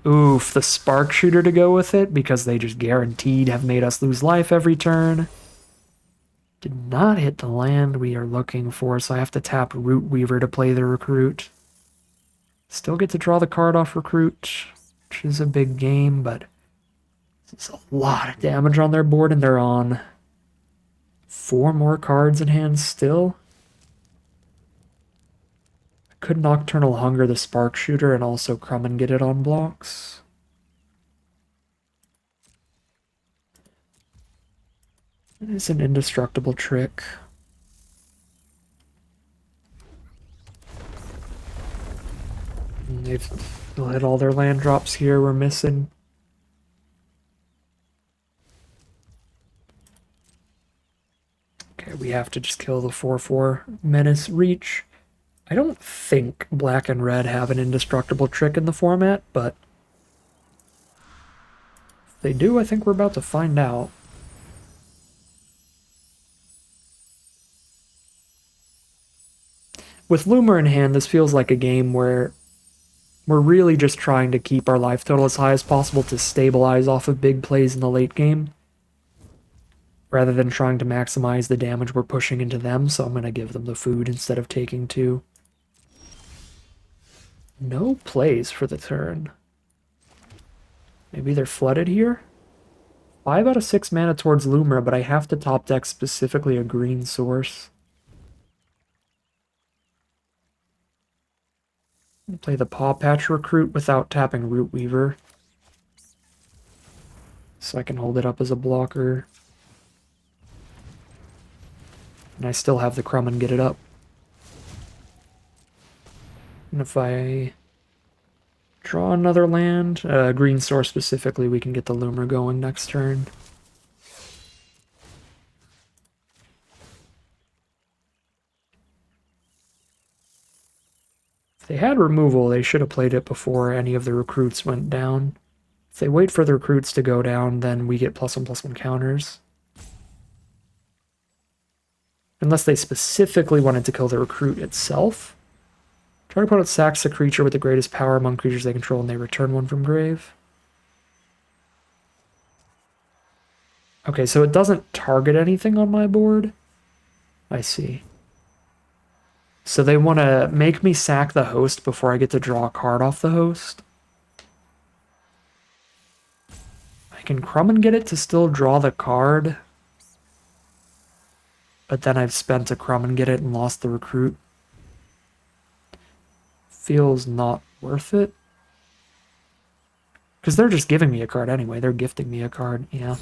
Oof, the Spark Shooter to go with it because they just guaranteed have made us lose life every turn. Did not hit the land we are looking for, so I have to tap Root Weaver to play the Recruit. Still get to draw the card off Recruit, which is a big game, but it's a lot of damage on their board, and they're on 4 more cards in hand still. I could Nocturnal Hunger the Spark Shooter and also Crumb and Get It on blocks. It's an indestructible trick. And they'll hit all their land drops here we're missing. Okay, we have to just kill the 4/4 Menace Reach. I don't think black and red have an indestructible trick in the format, but if they do, I think we're about to find out. With Loomer in hand, this feels like a game where we're really just trying to keep our life total as high as possible to stabilize off of big plays in the late game, rather than trying to maximize the damage we're pushing into them, so I'm going to give them the food instead of taking 2. No plays for the turn. Maybe they're flooded here? 5 out of 6 mana towards Loomer, but I have to top deck specifically a green source. Play the Paw Patch Recruit without tapping Root Weaver, so I can hold it up as a blocker. And I still have the Crumb and Get It up. And if I draw another land, green source specifically, we can get the Loomer going next turn. If they had removal, they should have played it before any of the recruits went down. If they wait for the recruits to go down, then we get +1/+1 counters. Unless they specifically wanted to kill the recruit itself. Target opponent sacks a creature with the greatest power among creatures they control and they return one from grave. Okay, so it doesn't target anything on my board. I see. So they want to make me sack the host before I get to draw a card off the host. I can crumb and get it to still draw the card. But then I've spent a crumb and get it and lost the recruit. Feels not worth it. Because they're just giving me a card anyway. They're gifting me a card, yeah.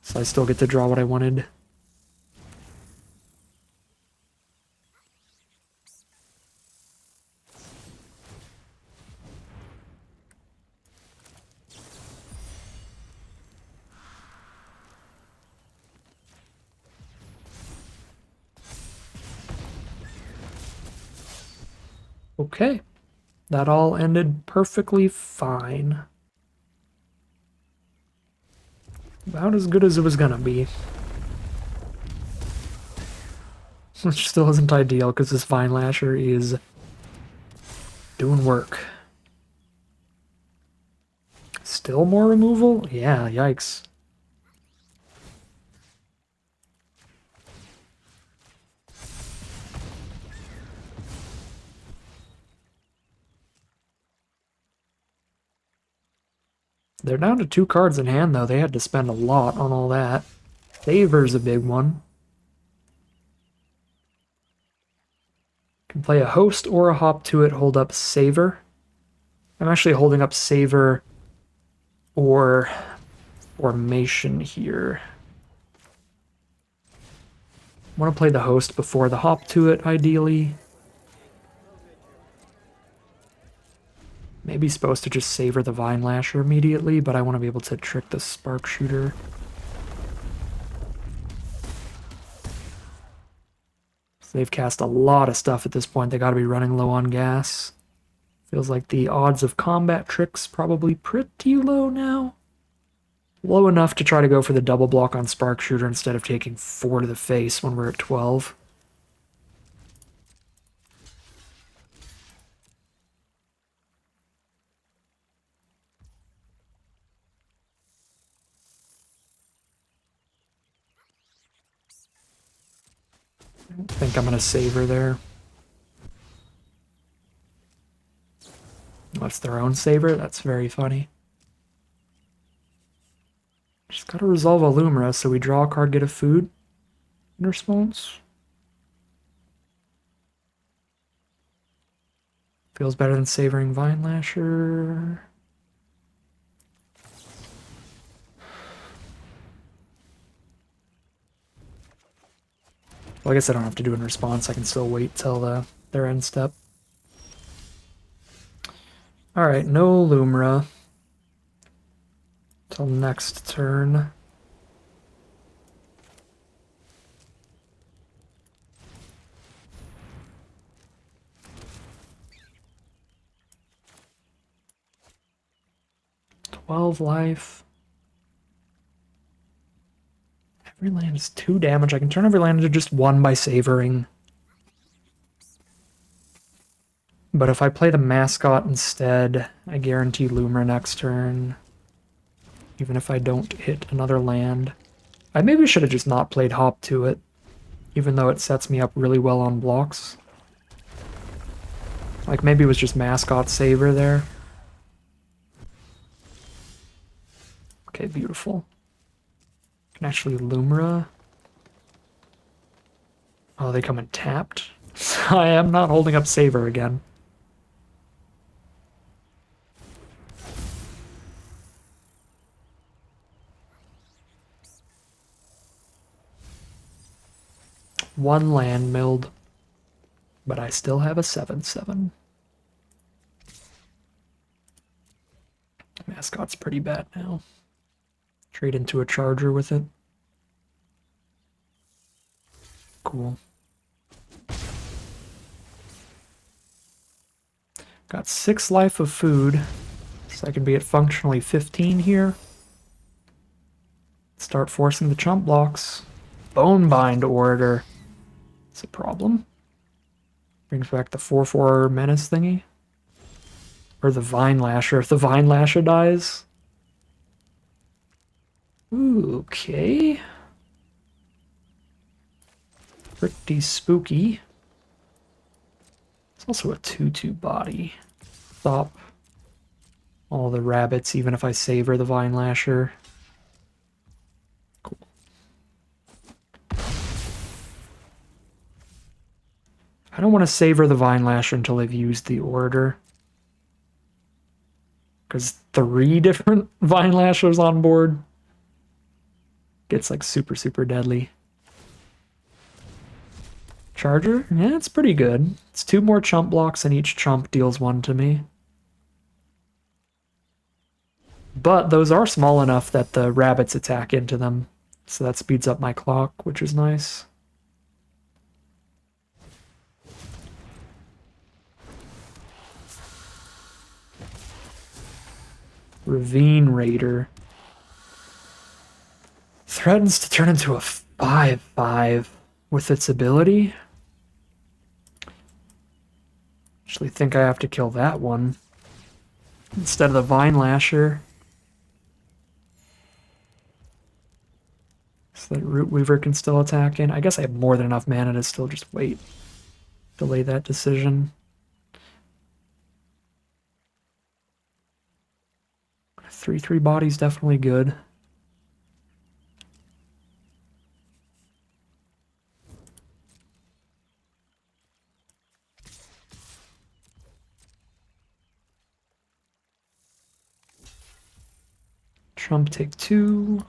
So I still get to draw what I wanted. Okay. That all ended perfectly fine. About as good as it was gonna be. Which still isn't ideal because this Vine Lasher is doing work. Still more removal? Yeah, yikes. They're down to 2 cards in hand, though. They had to spend a lot on all that. Favor's a big one. Can play a host or a hop to it, hold up Savor. I'm actually holding up Savor or Formation here. Want to play the host before the hop to it, ideally. Maybe supposed to just savor the Vine Lasher immediately, but I want to be able to trick the Spark Shooter. So they've cast a lot of stuff at this point. They gotta be running low on gas. Feels like the odds of combat tricks probably pretty low now. Low enough to try to go for the double block on Spark Shooter instead of taking 4 to the face when we're at 12. I think I'm going to savor there. What's their own savor? That's very funny. Just got to resolve a Lumra, so we draw a card, get a food in response. Feels better than savoring Vine Lasher. Well, I guess I don't have to do it in response. I can still wait till their end step. Alright, no Lumra. Till next turn. Life. Every land is 2 damage. I can turn every land into just 1 by savoring. But if I play the Mascot instead, I guarantee Loomer next turn. Even if I don't hit another land. I maybe should have just not played Hop to it, even though it sets me up really well on blocks. Like maybe it was just Mascot Savor there. Okay, beautiful. Can actually Lumra. Oh, they come in tapped. I am not holding up Savor again. One land milled, but I still have a 7/7. Mascot's pretty bad now. Trade into a charger with it. Cool. Got 6 life of food, so I can be at functionally 15 here. Start forcing the chump blocks. Bonebind Orator. It's a problem. Brings back the 4/4 menace thingy. Or the Vine Lasher, if the Vine Lasher dies. Ooh, okay. Pretty spooky. It's also a 2/2 body. Stop all the rabbits, even if I savor the Vine Lasher. Cool. I don't want to savor the Vine Lasher until they've used the Orator. Because 3 different Vine Lashers on board gets like super, super deadly. Charger? Yeah, it's pretty good. It's 2 more chump blocks and each chump deals 1 to me. But those are small enough that the rabbits attack into them. So that speeds up my clock, which is nice. Ravine Raider. Threatens to turn into a 5/5 with its ability. Actually think I have to kill that one instead of the Vine Lasher. So that Root Weaver can still attack in. I guess I have more than enough mana to still just wait. Delay that decision. 3/3 body's definitely good. Trump take 2.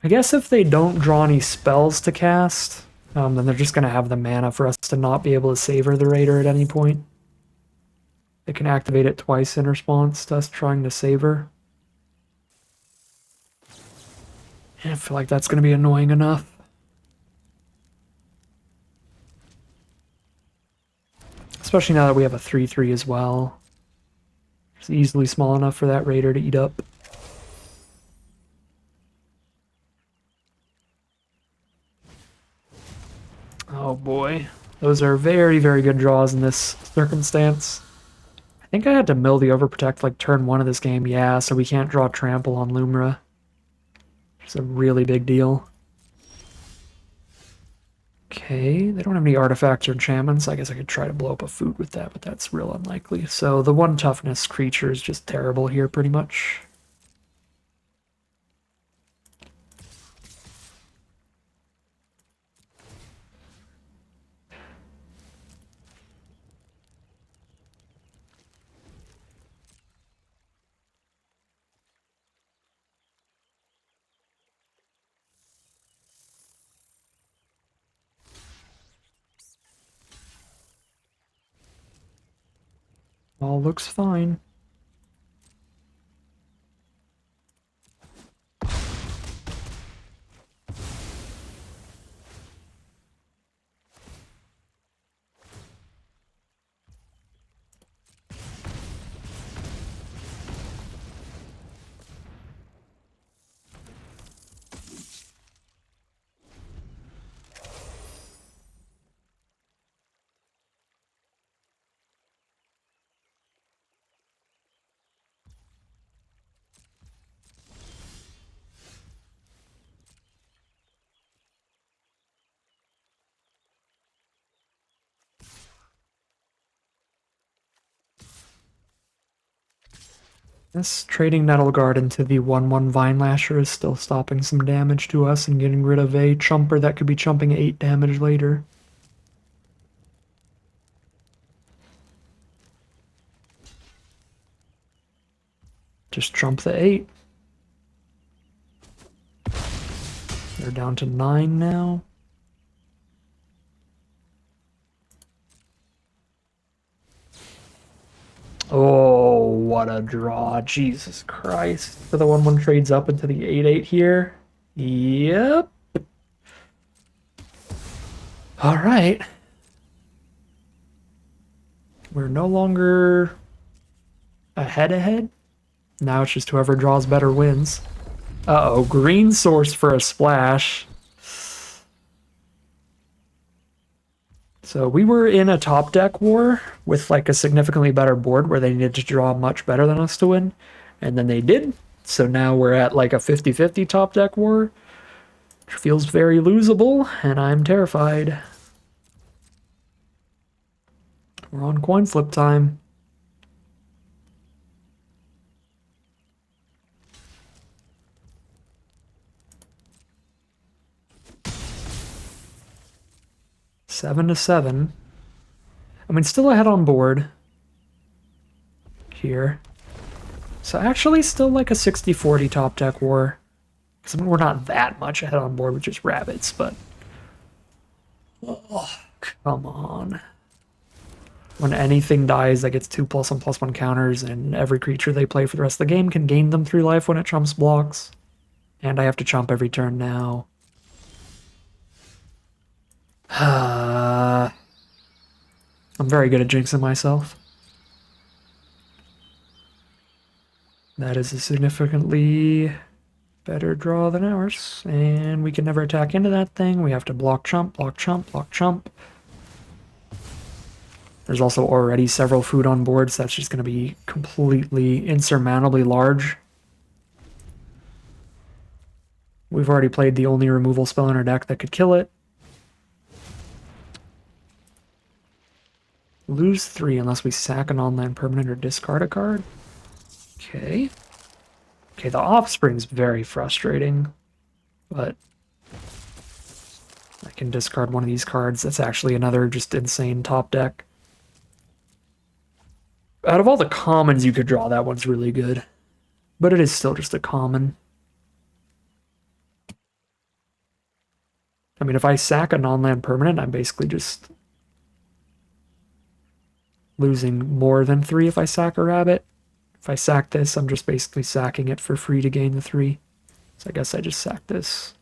I guess if they don't draw any spells to cast, then they're just going to have the mana for us to not be able to savor the Raider at any point. They can activate it twice in response to us trying to savor. I feel like that's going to be annoying enough. Especially now that we have a 3/3 as well. It's easily small enough for that Raider to eat up. Oh boy. Those are very, very good draws in this circumstance. I think I had to mill the Overprotect like turn 1 of this game, yeah, so we can't draw Trample on Lumra. It's a really big deal. Okay, they don't have any artifacts or enchantments. I guess I could try to blow up a food with that, but that's real unlikely. So the 1 toughness creature is just terrible here, pretty much. All looks fine. This trading Nettle Guard into the 1/1 Vine Lasher is still stopping some damage to us and getting rid of a chumper that could be chumping 8 damage later. Just chump the 8. They're down to 9 now. Oh, what a draw. Jesus Christ. For the 1-1 trades up into the 8-8 here. Yep. All right. We're no longer ahead. Now it's just whoever draws better wins. Uh-oh, green source for a splash. So we were in a top deck war with like a significantly better board where they needed to draw much better than us to win. And then they did. So now we're at like a 50-50 top deck war, which feels very losable, and I'm terrified. We're on coin flip time. Seven to 7. I mean, still ahead on board here. So actually still like a 60-40 top deck war. Because I mean, we're not that much ahead on board with just rabbits, but... Oh, come on. When anything dies that gets 2+1/+1 counters, and every creature they play for the rest of the game can gain them 3 life when it chumps blocks. And I have to chump every turn now. I'm very good at jinxing myself. That is a significantly better draw than ours. And we can never attack into that thing. We have to block chump, block chump, block chump. There's also already several food on board, so that's just going to be completely insurmountably large. We've already played the only removal spell in our deck that could kill it. Lose 3 unless we sack an online permanent or discard a card. Okay. Okay, the Offspring's very frustrating, but I can discard one of these cards. That's actually another just insane top deck. Out of all the commons you could draw, that one's really good. But it is still just a common. I mean, if I sack a non-land permanent, I'm basically just losing more than 3 if I sack a rabbit. If I sack this, I'm just basically sacking it for free to gain the 3. So I guess I just sack this.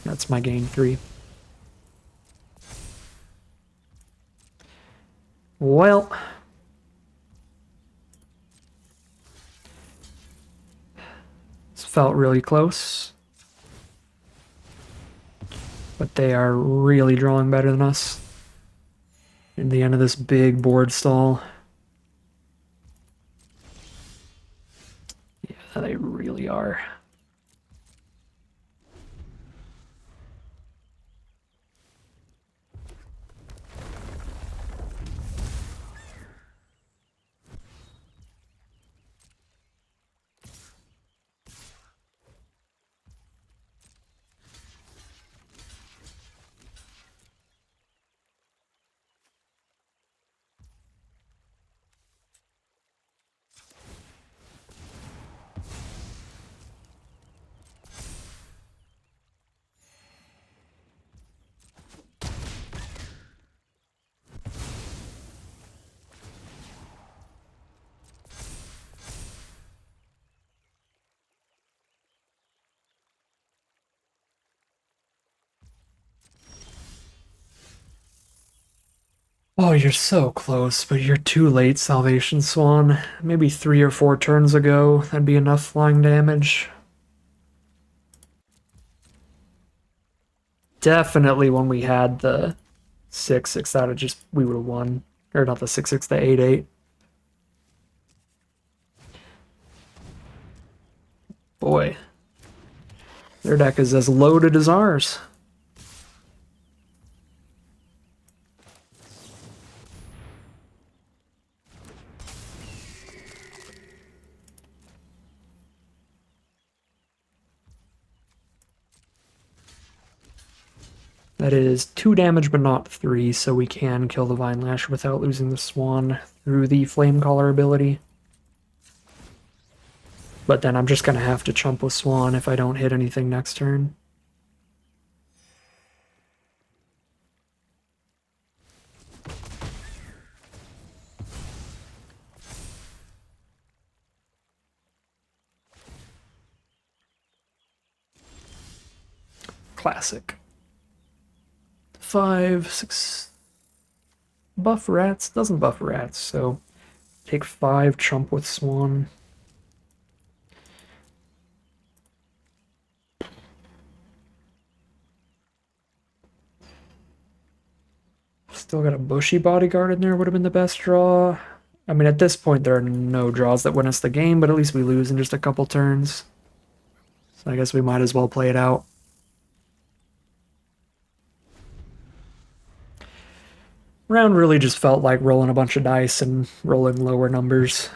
That's my gain 3. Well, this felt really close. But they are really drawing better than us. In the end of this big board stall. Yeah, they really are. Oh, you're so close, but you're too late, Salvation Swan. Maybe 3 or 4 turns ago, that'd be enough flying damage. Definitely when we had the 6-6, that would just, we would have won. Or not the 6-6, the 8-8. Boy. Their deck is as loaded as ours. That is 2 damage but not 3, so we can kill the Vine Lash without losing the Swan through the Flame Caller ability. But then I'm just going to have to chump with Swan if I don't hit anything next turn. Classic. 5, 6... Buff rats? Doesn't buff rats, so take 5, chump with Swan. Still got a bushy bodyguard in there, would have been the best draw. I mean, at this point, there are no draws that win us the game, but at least we lose in just a couple turns. So I guess we might as well play it out. Round really just felt like rolling a bunch of dice and rolling lower numbers.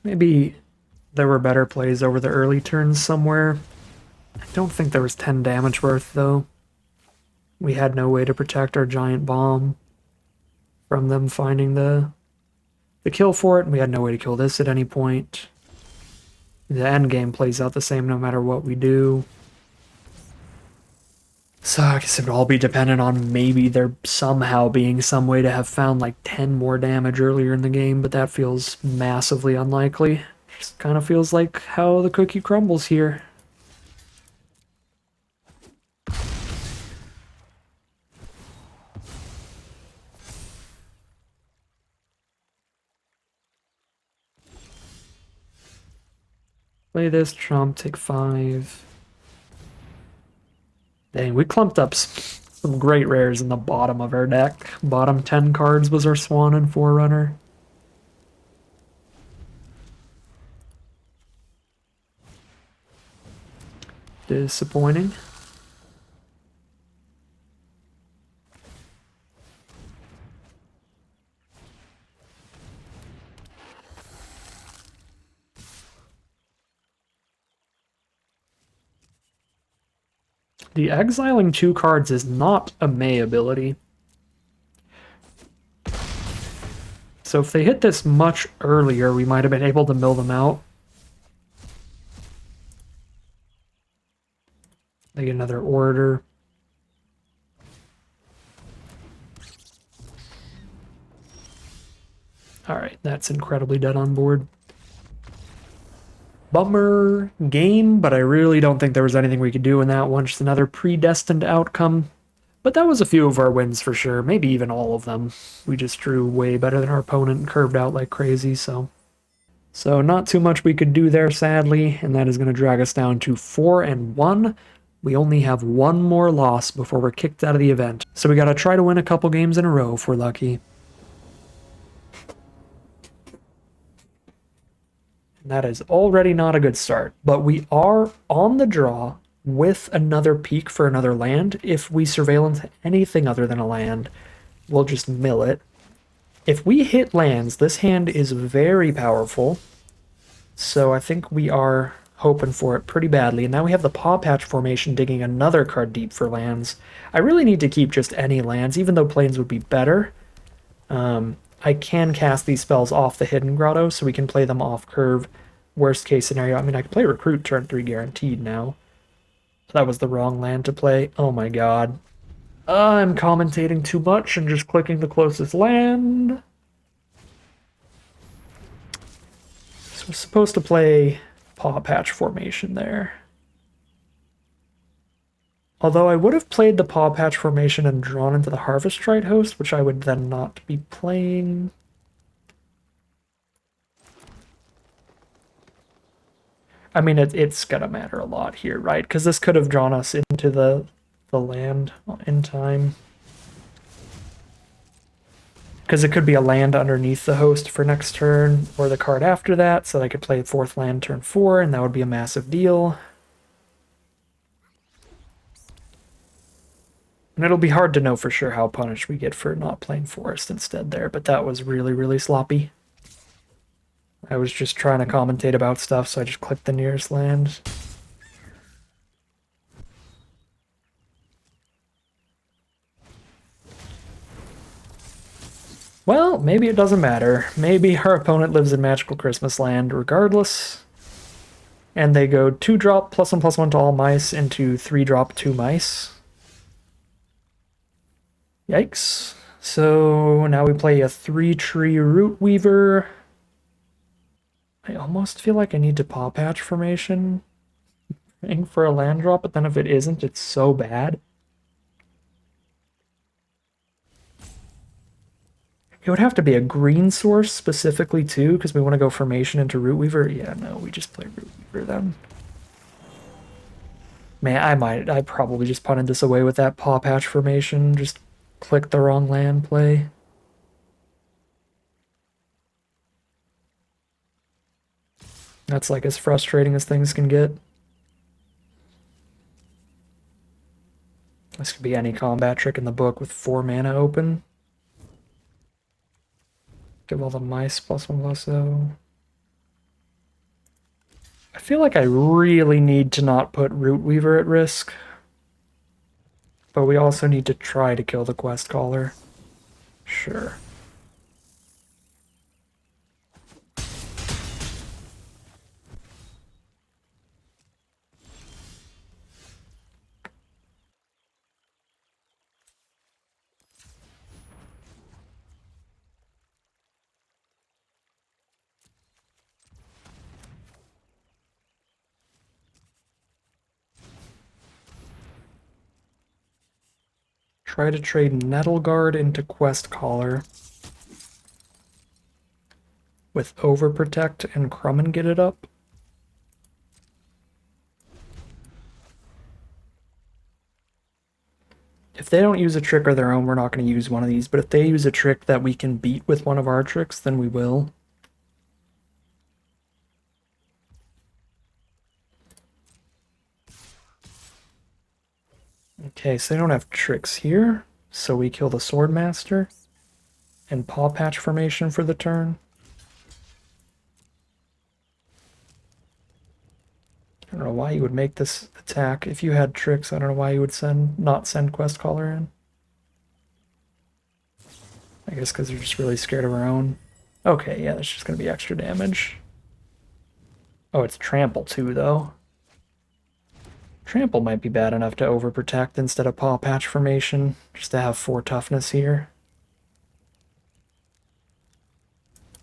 Maybe there were better plays over the early turns somewhere. I don't think there was 10 damage worth, though. We had no way to protect our giant bomb from them finding the kill for it, and we had no way to kill this at any point. The end game plays out the same no matter what we do. So I guess it would all be dependent on maybe there somehow being some way to have found like 10 more damage earlier in the game, but that feels massively unlikely. Just kind of feels like how the cookie crumbles here. Play this, trump, take 5. Dang, we clumped up some great rares in the bottom of our deck. Bottom 10 cards was our Swan and Forerunner. Disappointing. The exiling 2 cards is not a May ability. So if they hit this much earlier, we might have been able to mill them out. They get another Orator. Alright, that's incredibly dead on board. Bummer game, but I really don't think there was anything we could do in that one. Just another predestined outcome. But that was a few of our wins for sure, maybe even all of them. We just drew way better than our opponent and curved out like crazy, so... So not too much we could do there, sadly, and that is going to drag us down to 4-1. We only have one more loss before we're kicked out of the event, so we gotta try to win a couple games in a row if we're lucky. That is already not a good start, but we are on the draw with another peak for another land. If we surveillance anything other than a land, we'll just mill it. If we hit lands, this hand is very powerful, so I think we are hoping for it pretty badly. And now we have the Paw Patch formation digging another card deep for lands. I really need to keep just any lands, even though plains would be better. I can cast these spells off the Hidden Grotto, so we can play them off curve. Worst case scenario, I mean, I can play Recruit turn 3 guaranteed now. That was the wrong land to play. Oh my god. I'm commentating too much and just clicking the closest land. So we're supposed to play Paw Patch formation there. Although I would have played the Paw Patch formation and drawn into the Harvest Trite Host, which I would then not be playing. I mean, it's gonna matter a lot here, right? Because this could have drawn us into the land in time. Because it could be a land underneath the host for next turn, or the card after that, so I could play a 4th land turn 4, and that would be a massive deal. And it'll be hard to know for sure how punished we get for not playing Forest instead there, but that was really, really sloppy. I was just trying to commentate about stuff, so I just clicked the nearest land. Well, maybe it doesn't matter. Maybe our opponent lives in Magical Christmas Land regardless. And they go 2-drop +1/+1 to all mice into 3-drop 2 mice. Yikes. So now we play a 3-tree Root Weaver. I almost feel like I need to Paw Patch formation for a land drop, but then if it isn't, it's so bad. It would have to be a green source specifically too, because we want to go formation into Root Weaver. Yeah, no, we just play Root Weaver then. Man, I probably just punted this away with that Paw Patch formation. Just click the wrong land play. That's like as frustrating as things can get. This could be any combat trick in the book with 4 mana open. Give all the mice +1/+0. I feel like I really need to not put Root Weaver at risk. But we also need to try to kill the Quest Caller. Sure. Try to trade Nettleguard into Quest Caller with Overprotect and Crumb and get it up. If they don't use a trick of their own, we're not going to use one of these, but if they use a trick that we can beat with one of our tricks, then we will. Okay, so they don't have tricks here, so we kill the Swordmaster and Paw Patch formation for the turn. I don't know why you would make this attack. If you had tricks, I don't know why you would not send Quest Caller in. I guess because they're just really scared of our own. Okay, yeah, that's just going to be extra damage. Oh, it's Trample too, though. Trample might be bad enough to overprotect instead of Paw Patch formation, just to have 4 toughness here.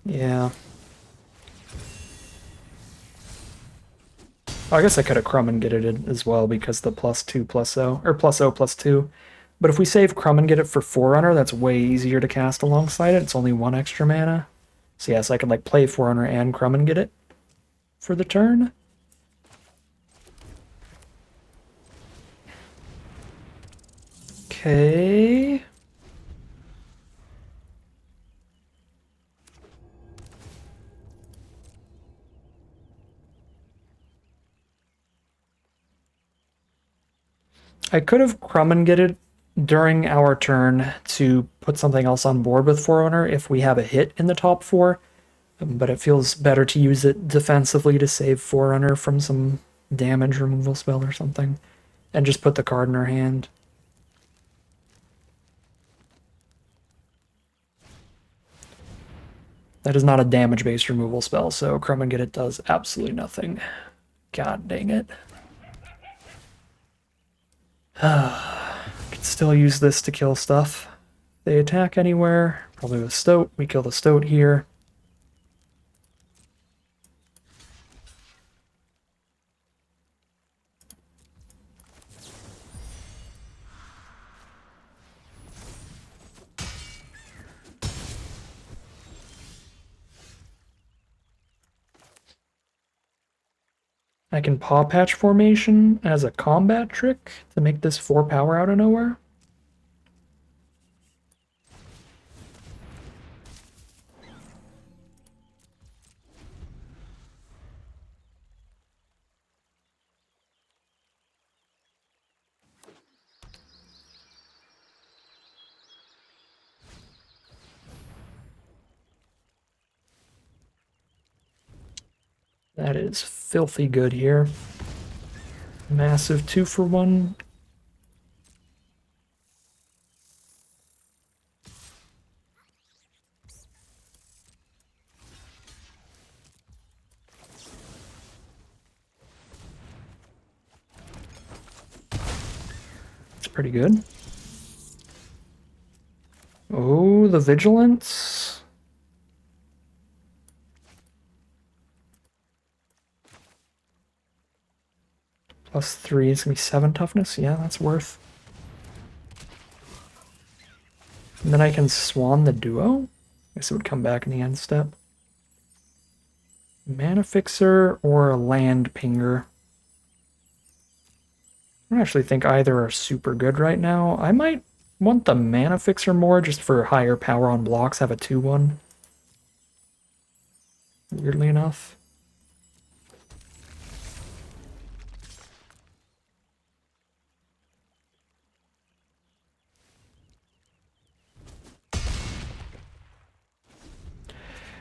Yeah. Oh, I guess I could have Crumb and get it as well because the +2/+0, or +0/+2. But if we save Crumb and get it for Forerunner, that's way easier to cast alongside it. It's only 1 extra mana. So yes, I can like play Forerunner and Crumb and get it for the turn. Okay. I could have Crumb and get it during our turn to put something else on board with Forerunner if we have a hit in the top 4, but it feels better to use it defensively to save Forerunner from some damage removal spell or something, and just put the card in our hand. That is not a damage-based removal spell, so Crumb and Get It does absolutely nothing. God dang it. Can still use this to kill stuff. They attack anywhere, probably with Stoat. We kill the Stoat here. I can Paw Patch formation as a combat trick to make this 4 power out of nowhere. That is filthy good here. Massive 2-for-1. pretty good. Oh, the Vigilance. +3 is going to be 7 toughness. Yeah, that's worth. And then I can Swan the Duo. I guess it would come back in the end step. Mana Fixer or a Land Pinger. I don't actually think either are super good right now. I might want the Mana Fixer more just for higher power on blocks. Have a 2/1. Weirdly enough.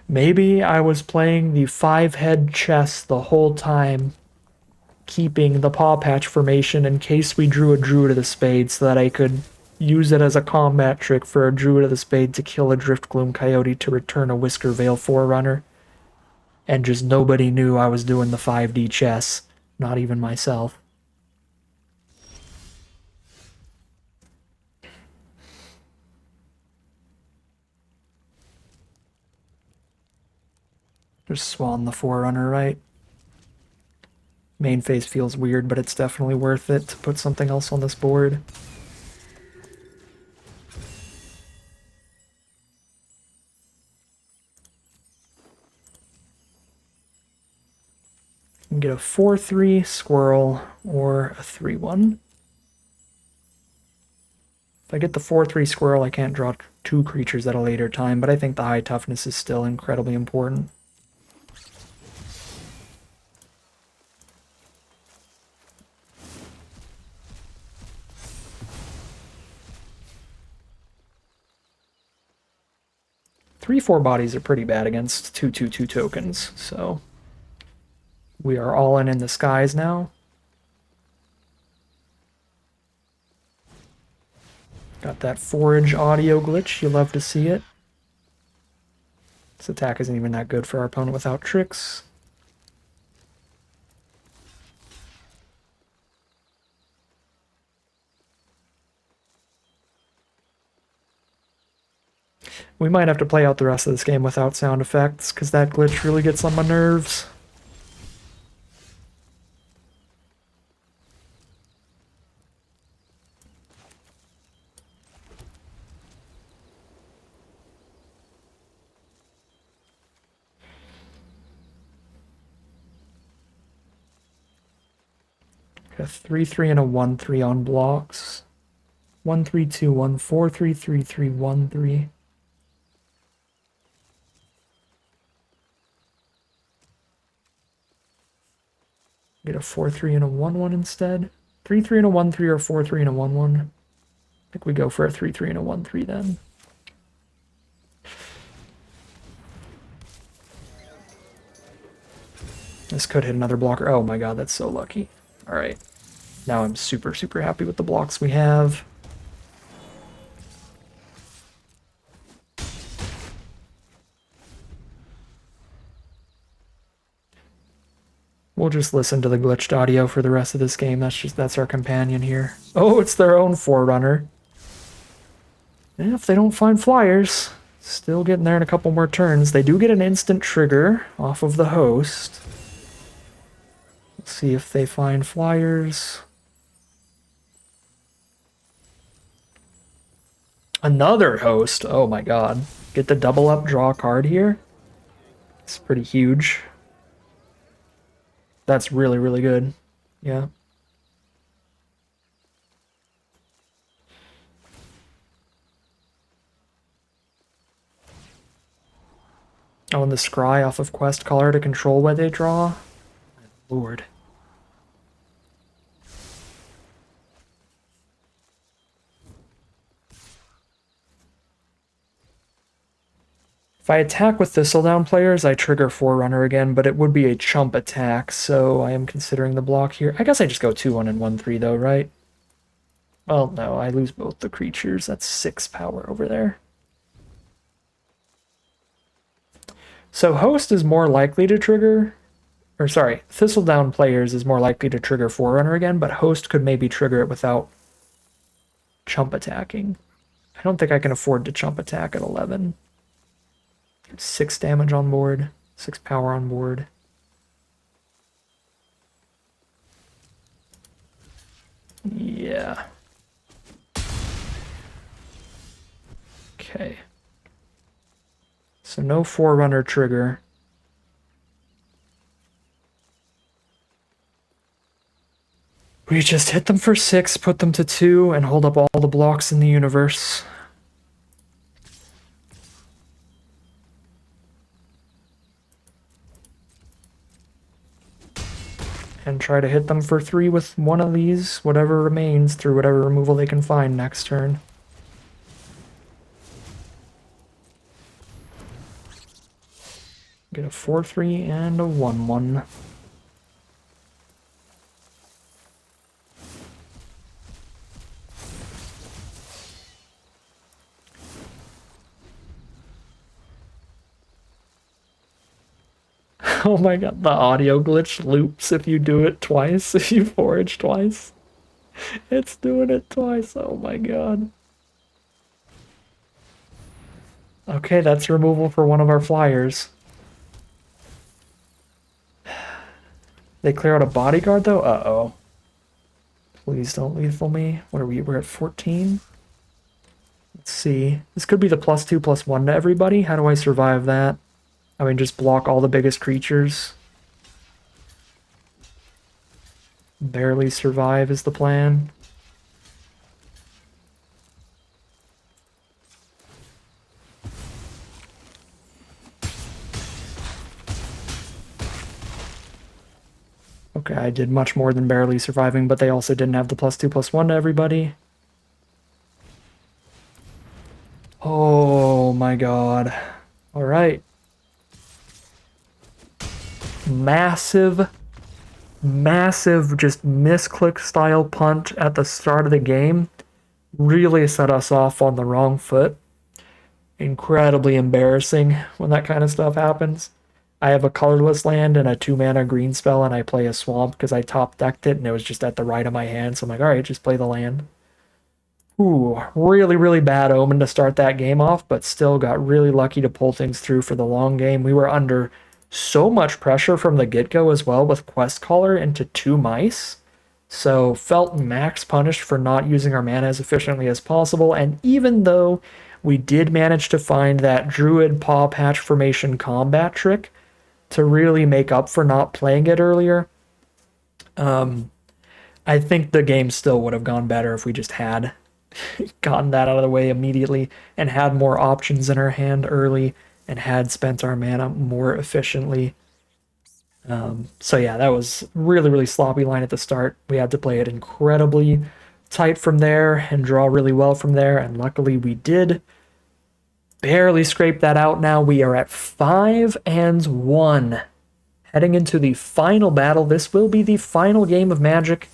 Maybe I was playing the 5-head chess the whole time, keeping the Paw Patch formation in case we drew a Druid of the Spade so that I could use it as a combat trick for a Druid of the Spade to kill a Driftgloom Coyote to return a Whisker Veil Forerunner. And just nobody knew I was doing the 5D chess, not even myself. Just Swan the Forerunner, right? Main phase feels weird, but it's definitely worth it to put something else on this board. You can get a 4/3 Squirrel or a 3/1. If I get the 4/3 Squirrel, I can't draw 2 creatures at a later time, but I think the high toughness is still incredibly important. Three, 4 bodies are pretty bad against 2/2/2 tokens, so we are all in the skies now. Got that Forage audio glitch, you love to see it. This attack isn't even that good for our opponent without tricks. We might have to play out the rest of this game without sound effects, because that glitch really gets on my nerves. Got a 3/3 and a 1/3 on blocks. 1/3 2/1 4/3 3/3 1/3. Get a 4/3 and a 1/1 instead. 3/3 and a 1/3 or 4/3 and a 1/1. I think we go for a 3/3 and a 1/3 then. This could hit another blocker. Oh my god, that's so lucky. Alright. Now I'm super, super happy with the blocks we have. We'll just listen to the glitched audio for the rest of this game. That's our companion here. Oh, it's their own Forerunner. And if they don't find flyers, still getting there in a couple more turns. They do get an instant trigger off of the host. Let's see if they find flyers. Another host. Oh my god. Get the double up, draw a card here. It's pretty huge. That's really, really good. Yeah. Oh, and the scry off of quest color to control what they draw. Lord. If I attack with Thistledown players, I trigger Forerunner again, but it would be a chump attack, so I am considering the block here. I guess I just go 2/1 and 1/3 though, right? Well, no, I lose both the creatures. That's 6 power over there. So Host is more likely to trigger, or sorry, Thistledown players is more likely to trigger Forerunner again, but Host could maybe trigger it without chump attacking. I don't think I can afford to chump attack at 11. 6 damage on board, 6 power on board. Yeah. Okay. So no Forerunner trigger. We just hit them for 6, put them to 2, and hold up all the blocks in the universe. And try to hit them for 3 with one of these, whatever remains, through whatever removal they can find next turn. Get a 4/3 and a 1/1. Oh my god, the audio glitch loops if you do it twice, if you forage twice. It's doing it twice, oh my god. Okay, that's removal for one of our flyers. They clear out a bodyguard though? Uh-oh. Please don't lethal me. What are we? We're at 14? Let's see. This could be the +2/+1 to everybody. How do I survive that? I mean, just block all the biggest creatures. Barely survive is the plan. Okay, I did much more than barely surviving, but they also didn't have the +2/+1 to everybody. Oh my god. Alright. Massive just misclick style punt at the start of the game really set us off on the wrong foot. Incredibly embarrassing when that kind of stuff happens. I have a colorless land and a 2-mana green spell, and I play a swamp because I top decked it and it was just at the right of my hand, so I'm like, alright, just play the land. Ooh, really bad omen to start that game off, but still got really lucky to pull things through for the long game. We were under so much pressure from the get-go as well with Quest Caller into 2 mice, so felt max punished for not using our mana as efficiently as possible. And even though we did manage to find that Druid Paw Patch Formation combat trick to really make up for not playing it earlier, I think the game still would have gone better if we just had gotten that out of the way immediately and had more options in our hand early and had spent our mana more efficiently. So yeah, that was really sloppy line at the start. We had to play it incredibly tight from there and draw really well from there, and luckily we did. Barely scrape that out now. We are at 5-1. Heading into the final battle. This will be the final game of Magic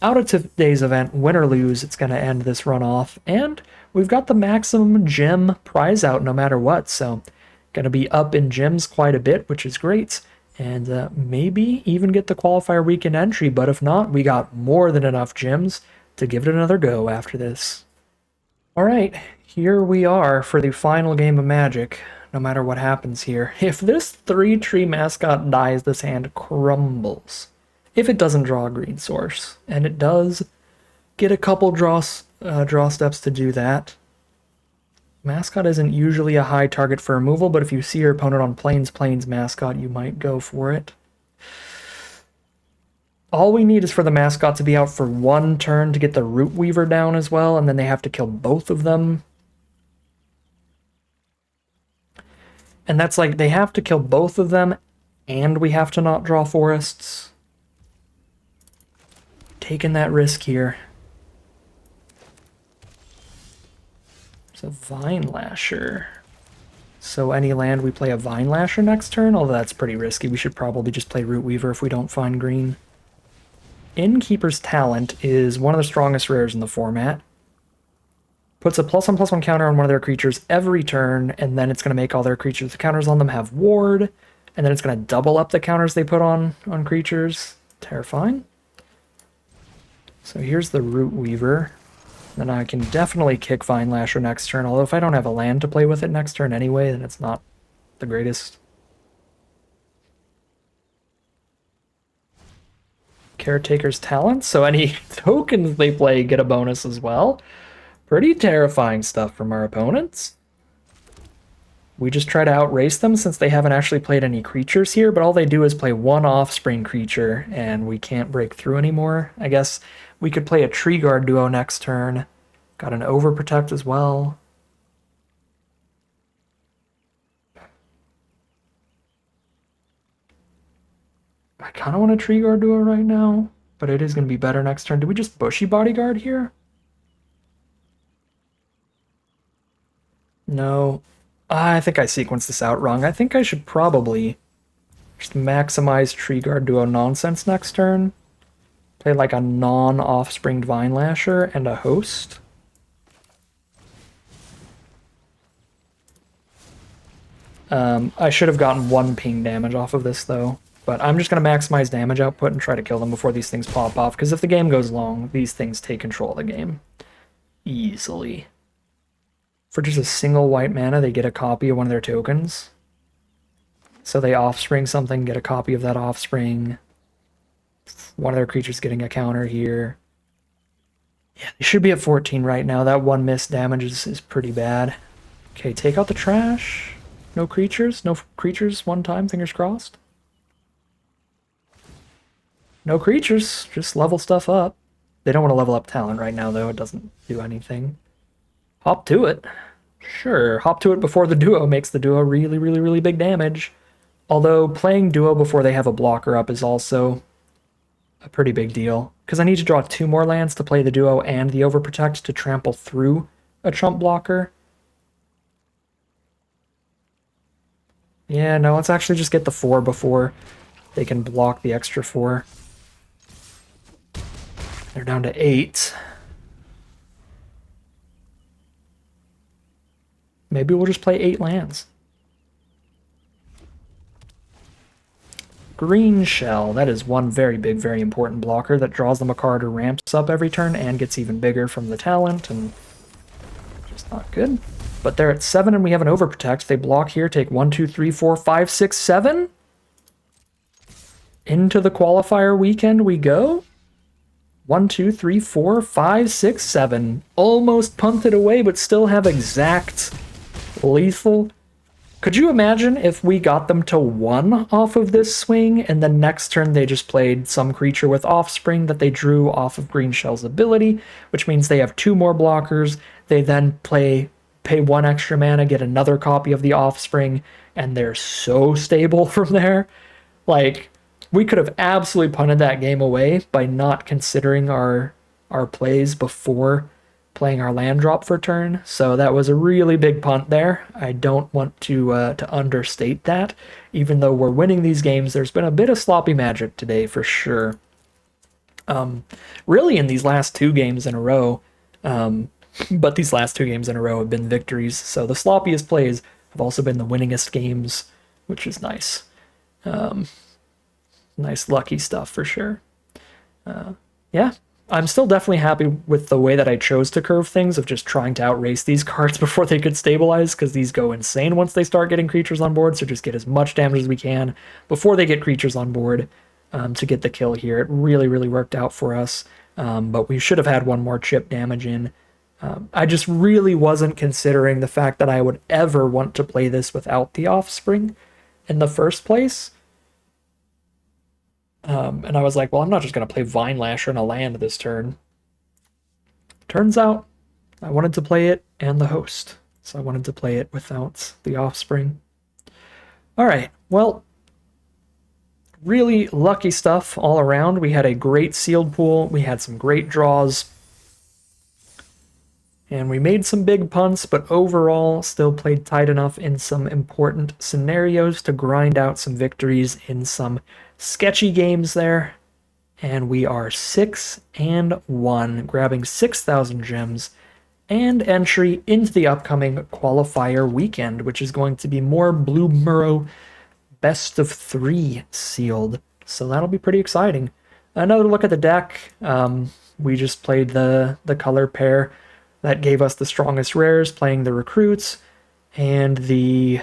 out of today's event. Win or lose, it's going to end this run off. And we've got the maximum gem prize out no matter what, so going to be up in gems quite a bit, which is great. And maybe even get the Qualifier Weekend entry, but if not, we got more than enough gems to give it another go after this. Alright, here we are for the final game of Magic, no matter what happens here. If this 3-tree mascot dies, this hand crumbles. If it doesn't draw a green source, and it does get a couple draw steps to do that. Mascot isn't usually a high target for removal, but if you see your opponent on Plains mascot, you might go for it. All we need is for the mascot to be out for 1 turn to get the Root Weaver down as well, and then they have to kill both of them. And that's like, they have to kill both of them, and we have to not draw forests. Taking that risk here. So Vine Lasher. So any land we play a Vine Lasher next turn, although that's pretty risky. We should probably just play Root Weaver if we don't find green. Innkeeper's Talent is one of the strongest rares in the format. Puts a +1/+1 counter on one of their creatures every turn, and then it's going to make all their creatures with counters on them have ward, and then it's going to double up the counters they put on creatures. Terrifying. So here's the Root Weaver. Then I can definitely kick Vine Lasher next turn, although if I don't have a land to play with it next turn anyway, then it's not the greatest. Caretaker's Talent, so any tokens they play get a bonus as well. Pretty terrifying stuff from our opponents. We just try to outrace them since they haven't actually played any creatures here, but all they do is play one offspring creature, and we can't break through anymore. I guess we could play a Tree Guard duo next turn. Got an Overprotect as well. I kind of want a Tree Guard duo right now, but it is going to be better next turn. Do we just Bushy Bodyguard here? No. I think I sequenced this out wrong. I think I should probably just maximize Tree Guard duo nonsense next turn. Play like a non-offspringed Vine Lasher and a Host. I should have gotten one ping damage off of this though. But I'm just going to maximize damage output and try to kill them before these things pop off, because if the game goes long, these things take control of the game. Easily. For just a single white mana, they get a copy of one of their tokens. So they offspring something, get a copy of that offspring. One of their creatures getting a counter here. Yeah, they should be at 14 right now. That one miss damage is pretty bad. Okay, take out the trash. No creatures? No creatures one time, fingers crossed. No creatures, just level stuff up. They don't want to level up talent right now, though. It doesn't do anything. Hop to it. Sure, hop to it before the duo makes the duo really, really, really big damage. Although playing duo before they have a blocker up is also a pretty big deal, because I need to draw 2 more lands to play the duo and the Overprotect to trample through a Trump blocker. Yeah, no, let's actually just get the 4 before they can block the extra 4. They're down to 8. Maybe we'll just play 8 lands. Green Shell, that is one very big, very important blocker that draws them a card or ramps up every turn and gets even bigger from the talent, and just not good. But they're at 7 and we have an Overprotect. They block here, take 1, 2, 3, 4, 5, 6, 7. Into the Qualifier Weekend we go. 1, 2, 3, 4, 5, 6, 7. Almost punted away, but still have exact lethal. Could you imagine if we got them to 1 off of this swing, and then next turn they just played some creature with offspring that they drew off of Green Shell's ability, which means they have 2 more blockers. They then pay 1 extra mana, get another copy of the offspring, and they're so stable from there. Like, we could have absolutely punted that game away by not considering our plays before playing our land drop for turn. So that was a really big punt there. I don't want to understate that. Even though we're winning these games, there's been a bit of sloppy magic today for sure. Really in these last 2 games in a row, but these last 2 games in a row have been victories. So the sloppiest plays have also been the winningest games, which is nice. Nice lucky stuff for sure. Yeah, I'm still definitely happy with the way that I chose to curve things, of just trying to outrace these cards before they could stabilize, because these go insane once they start getting creatures on board, so just get as much damage as we can before they get creatures on board to get the kill here. It really, really worked out for us, but we should have had 1 more chip damage in. I just really wasn't considering the fact that I would ever want to play this without the offspring in the first place. And I was like, well, I'm not just going to play Vine Lasher in a land this turn. Turns out I wanted to play it and the Host. So I wanted to play it without the offspring. All right, well, really lucky stuff all around. We had a great sealed pool. We had some great draws. And we made some big punts, but overall still played tight enough in some important scenarios to grind out some victories in some sketchy games there. And we are 6-1, grabbing 6,000 gems and entry into the upcoming Qualifier Weekend, which is going to be more Bloomburrow best of 3 sealed. So that'll be pretty exciting. Another look at the deck. we just played the color pair that gave us the strongest rares, playing the Recruits and the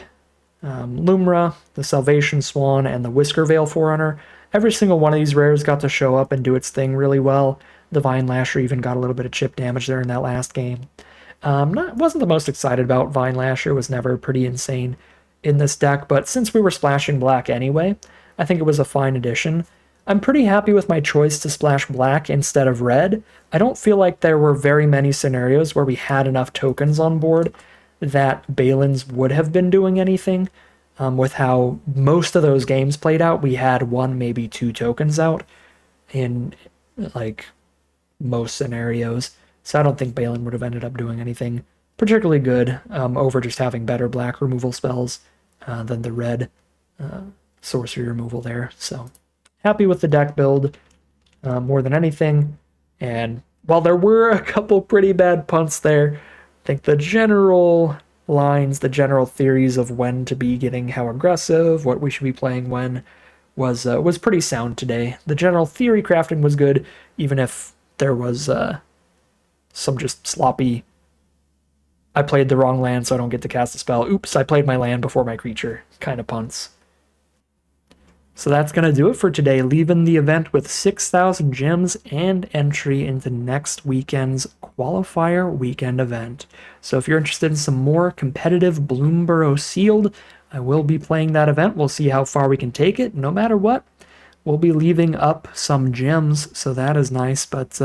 Lumra, the Salvation Swan, and the Whiskervale Forerunner. Every single one of these rares got to show up and do its thing really well. The Vine Lasher even got a little bit of chip damage there in that last game. Wasn't the most excited about Vine Lasher, was never pretty insane in this deck, but since we were splashing black anyway, I think it was a fine addition. I'm pretty happy with my choice to splash black instead of red. I don't feel like there were very many scenarios where we had enough tokens on board that Balin's would have been doing anything. With how most of those games played out, we had one, maybe two tokens out in like most scenarios. So I don't think Balin would have ended up doing anything particularly good over just having better black removal spells than the red sorcery removal there. So happy with the deck build more than anything. And while there were a couple pretty bad punts there, I think the general lines, the general theories of when to be getting how aggressive, what we should be playing when, was pretty sound today. The general theory crafting was good, even if there was some just sloppy, I played the wrong land so I don't get to cast a spell. Oops, I played my land before my creature kind of punts. So that's going to do it for today, leaving the event with 6,000 gems and entry into next weekend's Qualifier Weekend event. So if you're interested in some more competitive Bloomburrow Sealed, I will be playing that event. We'll see how far we can take it. No matter what, we'll be leaving up some gems, so that is nice, but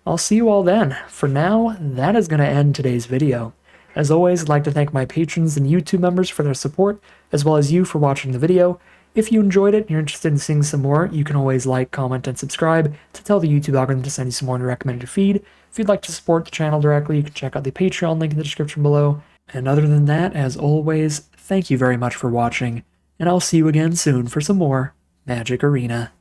I'll see you all then. For now, that is going to end today's video. As always, I'd like to thank my patrons and YouTube members for their support, as well as you for watching the video. If you enjoyed it and you're interested in seeing some more, you can always like, comment, and subscribe to tell the YouTube algorithm to send you some more in your recommended feed. If you'd like to support the channel directly, you can check out the Patreon link in the description below. And other than that, as always, thank you very much for watching, and I'll see you again soon for some more Magic Arena.